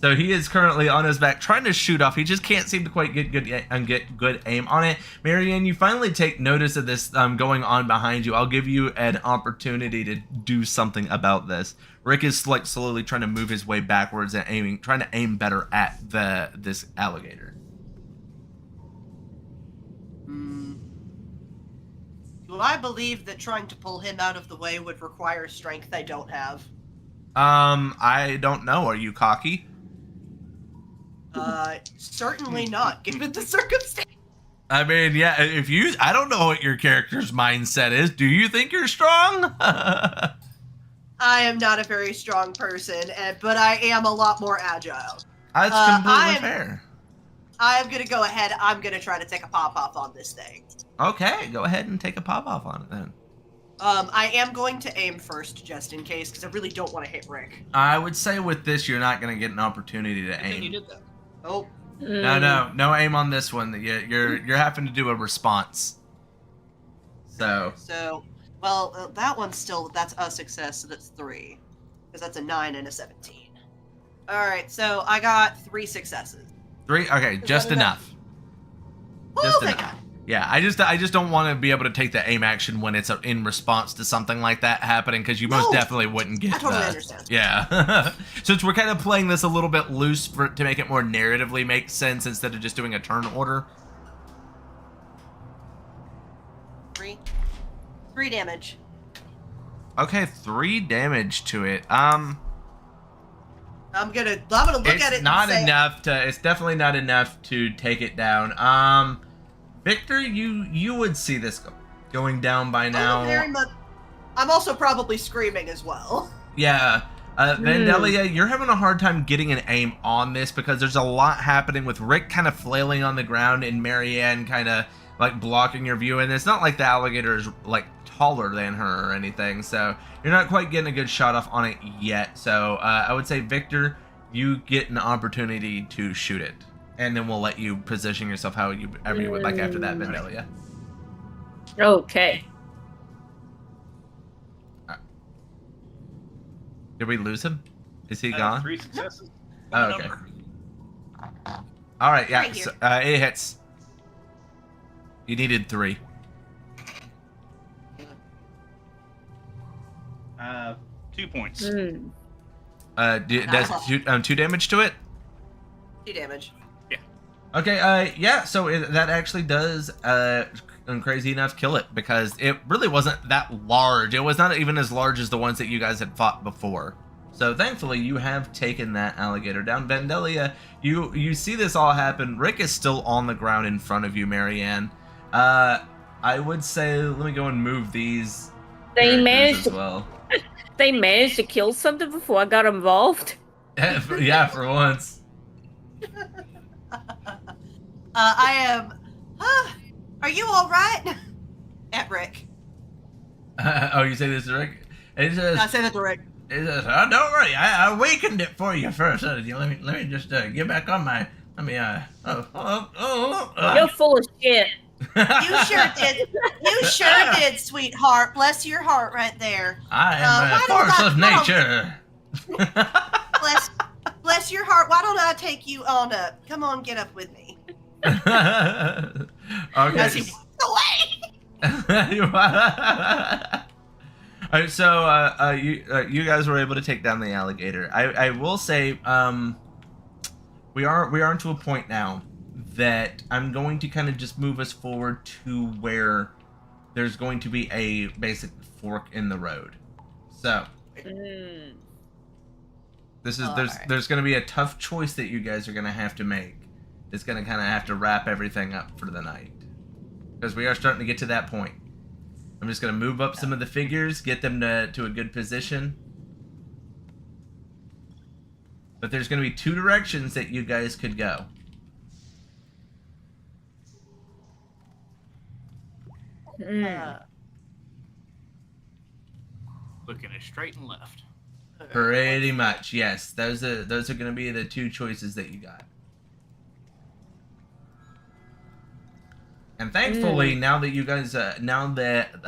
So he is currently on his back trying to shoot off. He just can't seem to quite get good aim on it. Marianne, you finally take notice of this going on behind you. I'll give you an opportunity to do something about this. Rick is like slowly trying to move his way backwards and trying to aim better at this alligator. Do I believe that trying to pull him out of the way would require strength I don't have? I don't know. Are you cocky? Certainly not, given the circumstance. I mean, yeah, I don't know what your character's mindset is. Do you think you're strong? I am not a very strong person, but I am a lot more agile. That's completely fair. I'm gonna go ahead. I'm gonna try to take a pop-off on this thing. Okay, go ahead and take a pop-off on it then. I am going to aim first, just in case, because I really don't want to hit Rick. I would say with this, you're not going to get an opportunity to I think you aim. did that. Oh. No aim on this one. You're having to do a response. So, well, that one's that's a success, so that's 3. Because that's a 9 and a 17. Alright, so I got 3 successes. 3? Okay, just enough. Oh, Just thank enough. God. Yeah, I just don't want to be able to take the aim action when it's in response to something like that happening, because you most definitely wouldn't get I totally understand. Yeah. Since we're kind of playing this a little bit loose to make it more narratively make sense instead of just doing a turn order. 3 damage. Okay, 3 damage to it. I'm gonna look at it. It's not and say, enough to. It's definitely not enough to take it down. Victor, you would see this going down by now. Very much. I'm also probably screaming as well. Yeah. Vandalia, you're having a hard time getting an aim on this because there's a lot happening with Rick kind of flailing on the ground and Marianne kind of like blocking your view. And it's not like the alligator is like taller than her or anything. So you're not quite getting a good shot off on it yet. So I would say, Victor, you get an opportunity to shoot it. And then we'll let you position yourself however you would like after that, Vandalia. Okay. Did we lose him? Is he gone? 3 successes. Oh, okay. All right, yeah. Right here. So, it hits. You needed 3. 2 points. Does 2 damage to it? 2 damage. Okay, yeah, so that actually does, crazy enough, kill it, because it really wasn't that large. It was not even as large as the ones that you guys had fought before. So thankfully, you have taken that alligator down. Vandalia, you see this all happen. Rick is still on the ground in front of you, Marianne. I would say, let me go and move these They managed as well. They managed to kill something before I got involved. Yeah, for once. I am. Are you all right? At Rick. Oh, you say this to Rick? It says, I say that to Rick. it says, oh, don't worry, I awakened it for you first. Let me just get back on my. Let me. You're full of shit. You sure did. You sure did, sweetheart. Bless your heart right there. I am why a don't force I- of why nature. Bless your heart. Why don't I take you on up? Come on, get up with me. Okay. As he walks away. All right, so you guys were able to take down the alligator. I will say we are to a point now that I'm going to kind of just move us forward to where there's going to be a basic fork in the road. So this is there's going to be a tough choice that you guys are going to have to make. It's going to kind of have to wrap everything up for the night, because we are starting to get to that point. I'm just going to move up some of the figures, get them to a good position. but there's going to be 2 directions that you guys could go. Looking at straight and left. Pretty much, yes. Those are going to be the 2 choices that you got. And thankfully, now that you guys, now that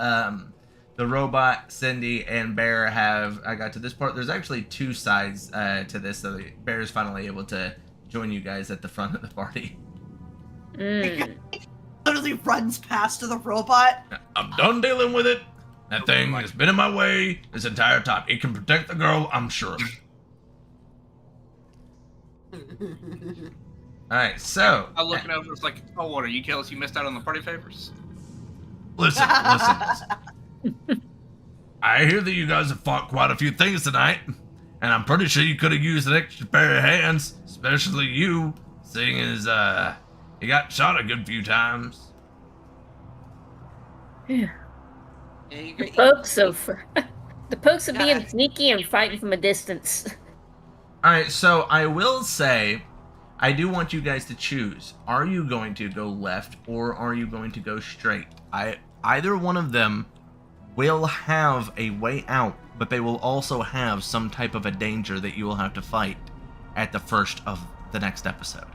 the robot, Cindy, and Bear I got to this part, there's actually 2 sides to this, so Bear is finally able to join you guys at the front of the party. Literally runs past to the robot. I'm done dealing with it. That thing has been in my way this entire time. It can protect the girl, I'm sure. Alright, so... I'm looking over, it's like, oh, what, are you jealous you missed out on the party favors? Listen. I hear that you guys have fought quite a few things tonight, and I'm pretty sure you could have used an extra pair of hands, especially you, seeing as, you got shot a good few times. Yeah. The perks of being sneaky and fighting from a distance. Alright, so I will say, I do want you guys to choose. Are you going to go left, or are you going to go straight? Either one of them will have a way out, but they will also have some type of a danger that you will have to fight at the first of the next episode.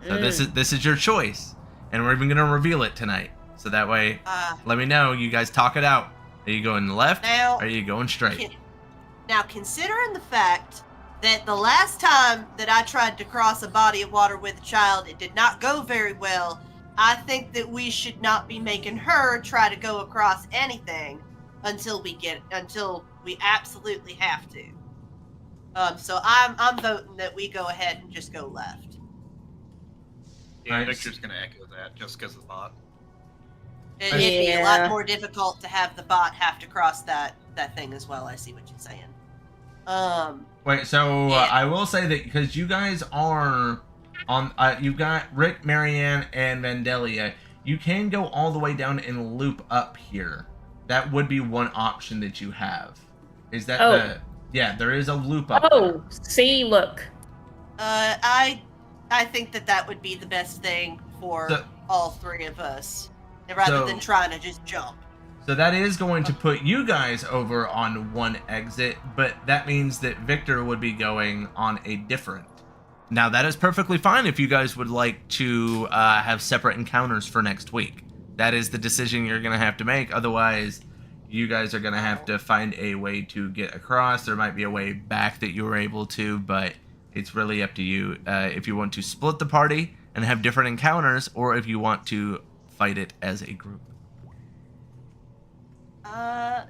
So this is your choice, and we're even going to reveal it tonight. So that way, let me know. You guys talk it out. Are you going left, or are you going straight? Now, considering the fact that the last time that I tried to cross a body of water with a child, it did not go very well, I think that we should not be making her try to go across anything until we absolutely have to. So I'm voting that we go ahead and just go left. Yeah, Victor's gonna echo that just because of the bot. It'd be a lot more difficult to have the bot have to cross that thing as well. I see what you're saying. Wait, so I will say that because you guys are on, you've got Rick, Marianne, and Vandalia. You can go all the way down and loop up here. That would be one option that you have. Is that yeah, there is a loop up there. See, look. I think that would be the best thing for all 3 of us, rather than trying to just jump. So that is going to put you guys over on one exit, but that means that Victor would be going on a different. Now, that is perfectly fine if you guys would like to have separate encounters for next week. That is the decision you're going to have to make. Otherwise, you guys are going to have to find a way to get across. There might be a way back that you were able to, but it's really up to you if you want to split the party and have different encounters, or if you want to fight it as a group. I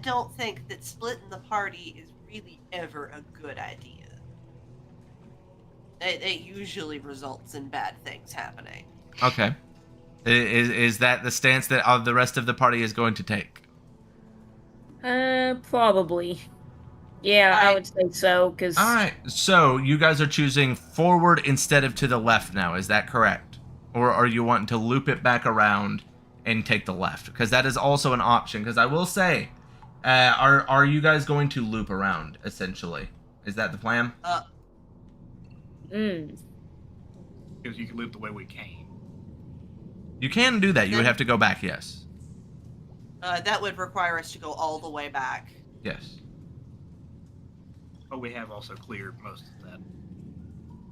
don't think that splitting the party is really ever a good idea. It usually results in bad things happening. Okay. Is that the stance that the rest of the party is going to take? Probably. Yeah, I would say so, because... Alright, so you guys are choosing forward instead of to the left now, is that correct? Or are you wanting to loop it back around and take the left? Because that is also an option, because I will say, are you guys going to loop around, essentially? Is that the plan? Because you can loop the way we came. You can do that, you would have to go back, yes. That would require us to go all the way back. Yes. But we have also cleared most of that.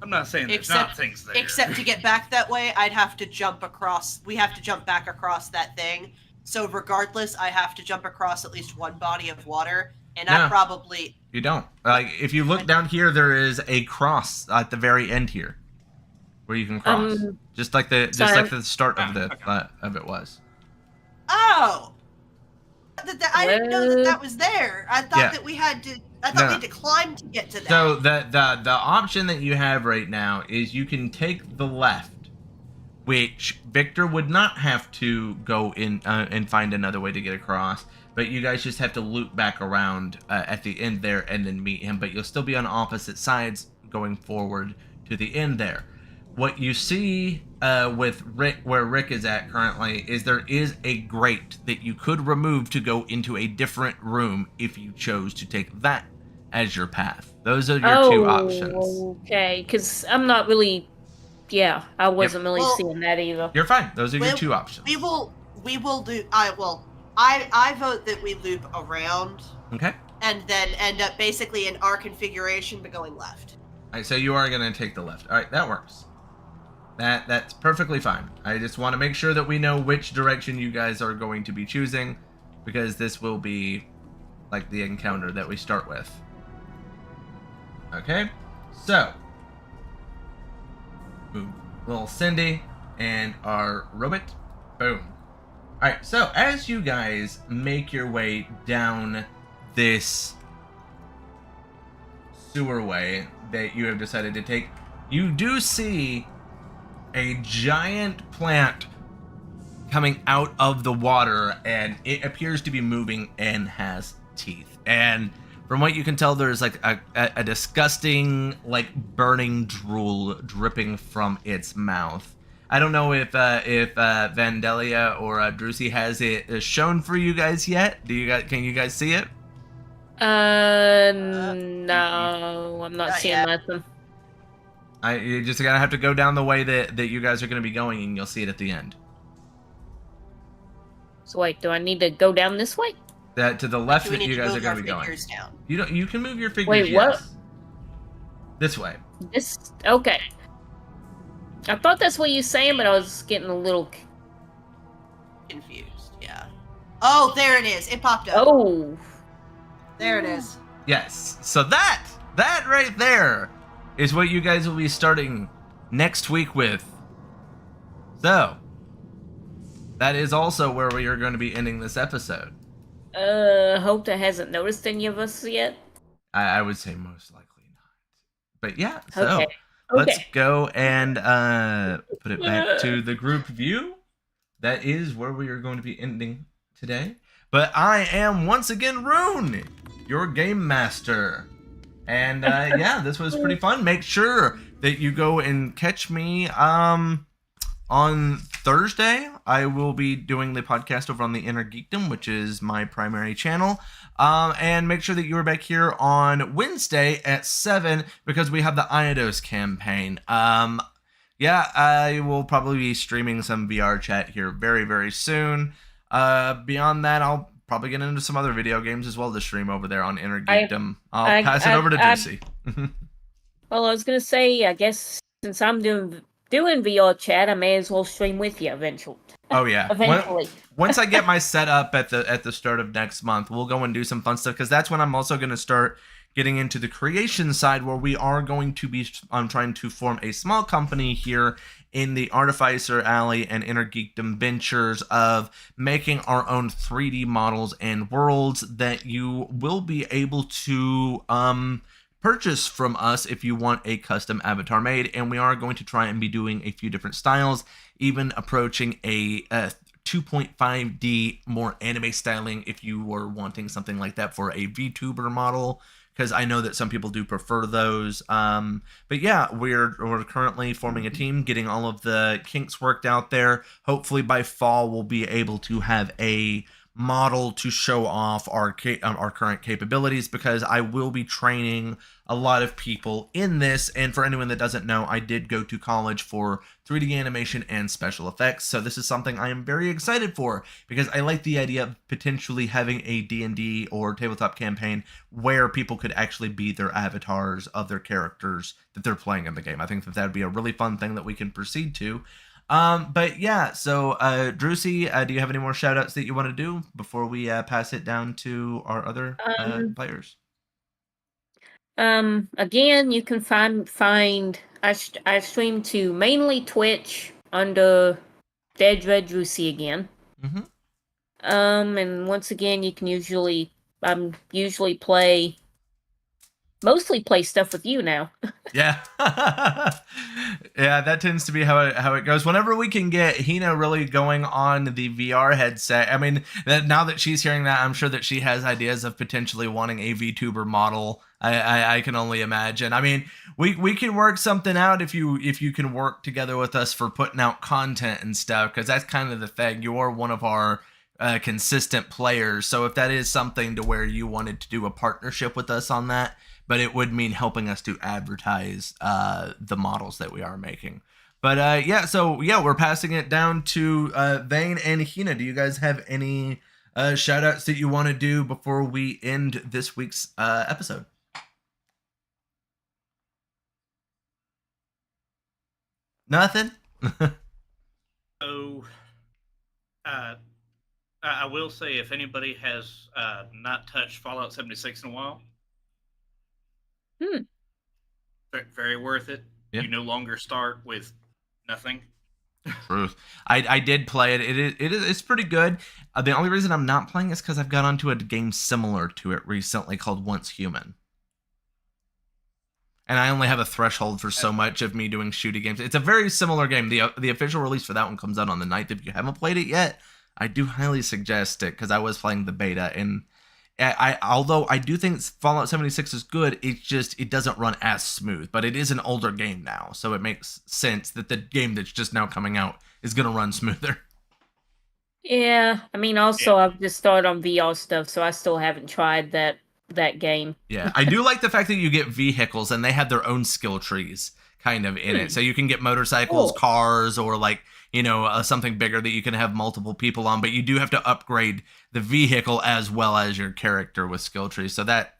I'm not saying there's not things there. Except to get back that way, I'd have to jump across. We have to jump back across that thing. So regardless, I have to jump across at least one body of water. And I probably... You don't. Like, if you look down here, there is a cross at the very end here. Where you can cross. Just like the start of of it was. Oh! I didn't know that was there. I thought that we had to... I thought we had to climb to get to that. So the option that you have right now is you can take the left, which Victor would not have to go in and find another way to get across, but you guys just have to loop back around at the end there and then meet him, but you'll still be on opposite sides going forward to the end there. What you see with Rick, where Rick is at currently, is there is a grate that you could remove to go into a different room if you chose to take that as your path. Those are your two options. Okay, because I'm not really. Yeah, I wasn't really Well, seeing that either. You're fine. Those are your Well, two options. We will do. I vote that we loop around Okay. and then end up basically in our configuration, but going left. All right, so you are going to take the left. All right, that works. That's perfectly fine. I just want to make sure that we know which direction you guys are going to be choosing, because this will be like the encounter that we start with. Okay, so boom, little Cindy and our robot. Boom. All right, so as you guys make your way down this sewerway that you have decided to take, you do see a giant plant coming out of the water, and it appears to be moving and has teeth. And from what you can tell, there's like a disgusting, like, burning drool dripping from its mouth. I don't know if Vandalia or Drusy has it shown for you guys yet. Can you guys see it? No, I'm not seeing yet. nothing. You're just gonna have to go down the way that you guys are gonna be going, and you'll see it at the end. So wait, do I need to go down this way? That to the left Do we that need you to guys are move gonna our be going. figures down? You can move your figures. Wait, what? Yes. This way. This okay. I thought that's what you're saying, but I was getting a little. Confused. Yeah. Oh, there it is. It popped up. Oh, There it is. Yes. So that right there is what you guys will be starting next week with. So that is also where we are going to be ending this episode. hope that hasn't noticed any of us yet. I would say most likely not. But yeah, so Okay. let's Okay. go and put it back to the group view. That is where we are going to be ending today. But I am once again Rune, your game master. And yeah, this was pretty fun. Make sure that you go and catch me on Thursday. I will be doing the podcast over on the Inner Geekdom, which is my primary channel. And make sure that you are back here on Wednesday at 7 because we have the Iodos campaign. Yeah, I will probably be streaming some VR chat here very, very soon. Beyond that, I'll probably get into some other video games as well to stream over there on Inner Geekdom. I'll pass it over to Juicy. Well, I was gonna say, I guess since I'm doing VR chat, I may as well stream with you eventually. Oh yeah, Eventually. Once I get my setup at the start of next month, we'll go and do some fun stuff because that's when I'm also going to start getting into the creation side, where we are going to be trying to form a small company here in the Artificer Alley and Inner Geekdom ventures of making our own 3D models and worlds that you will be able to purchase from us if you want a custom avatar made. And we are going to try and be doing a few different styles, even approaching a 2.5D more anime styling if you were wanting something like that for a VTuber model, because I know that some people do prefer those. But yeah, we're currently forming a team, getting all of the kinks worked out there. Hopefully by fall we'll be able to have a model to show off our current capabilities, because I will be training a lot of people in this. And for anyone that doesn't know, I did go to college for 3D animation and special effects, so this is something I am very excited for, because I like the idea of potentially having a D&D or tabletop campaign where people could actually be their avatars of their characters that they're playing in the game. I think that would be a really fun thing that we can proceed to. But yeah, so Drusy, do you have any more shout outs that you want to do before we pass it down to our other players? Again, you can find I stream to mainly Twitch under Dead Red Drusy again. Mm-hmm. And once again, you can usually mostly play stuff with you now. Yeah. Yeah, that tends to be how it goes. Whenever we can get Hina really going on the VR headset, I mean, now that she's hearing that, I'm sure that she has ideas of potentially wanting a VTuber model. I can only imagine. I mean, we can work something out if you can work together with us for putting out content and stuff, because that's kind of the thing. You're one of our consistent players, so if that is something to where you wanted to do a partnership with us on that, but it would mean helping us to advertise the models that we are making. But yeah, so yeah, we're passing it down to Vane and Hina. Do you guys have any shout outs that you want to do before we end this week's episode? Nothing? So, I will say, if anybody has not touched Fallout 76 in a while, very worth it. Yeah. You no longer start with nothing. Truth. I did play it. It's pretty good. The only reason I'm not playing is because I've got onto a game similar to it recently called Once Human. And I only have a threshold for so much of me doing shooty games. It's a very similar game. The official release for that one comes out on the 9th. If you haven't played it yet, I do highly suggest it because I was playing the beta. And although I do think Fallout 76 is good, it doesn't run as smooth. But it is an older game now, so it makes sense that the game that's just now coming out is going to run smoother. Yeah, I mean, also I've just started on VR stuff, so I still haven't tried that game. Yeah, I do like the fact that you get vehicles and they have their own skill trees kind of in it. So you can get motorcycles, cars, or like, something bigger that you can have multiple people on, but you do have to upgrade the vehicle as well as your character with skill trees. So that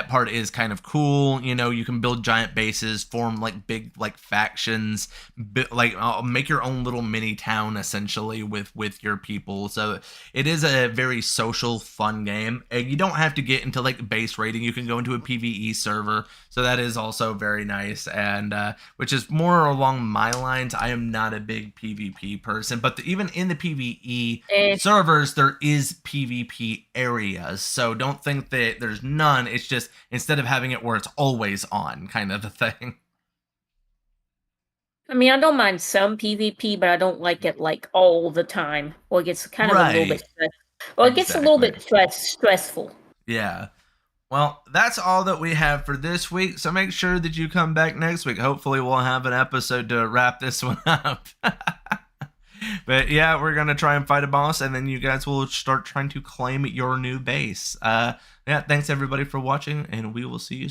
part is kind of cool. You can build giant bases, form like big like factions, make your own little mini town essentially with your people. So it is a very social, fun game. And you don't have to get into like base raiding. You can go into a PvE server. So that is also very nice, and which is more along my lines. I am not a big PvP person, but even in the PvE servers, there is PvP areas. So don't think that there's none. It's just instead of having it where it's always on kind of a thing. I mean, I don't mind some PvP, but I don't like it like all the time. Or it gets kind of a little bit it gets a little bit stressful. Yeah. Well, that's all that we have for this week. So make sure that you come back next week. Hopefully we'll have an episode to wrap this one up. But yeah, we're going to try and fight a boss, and then you guys will start trying to claim your new base. Yeah, thanks everybody for watching, and we will see you soon.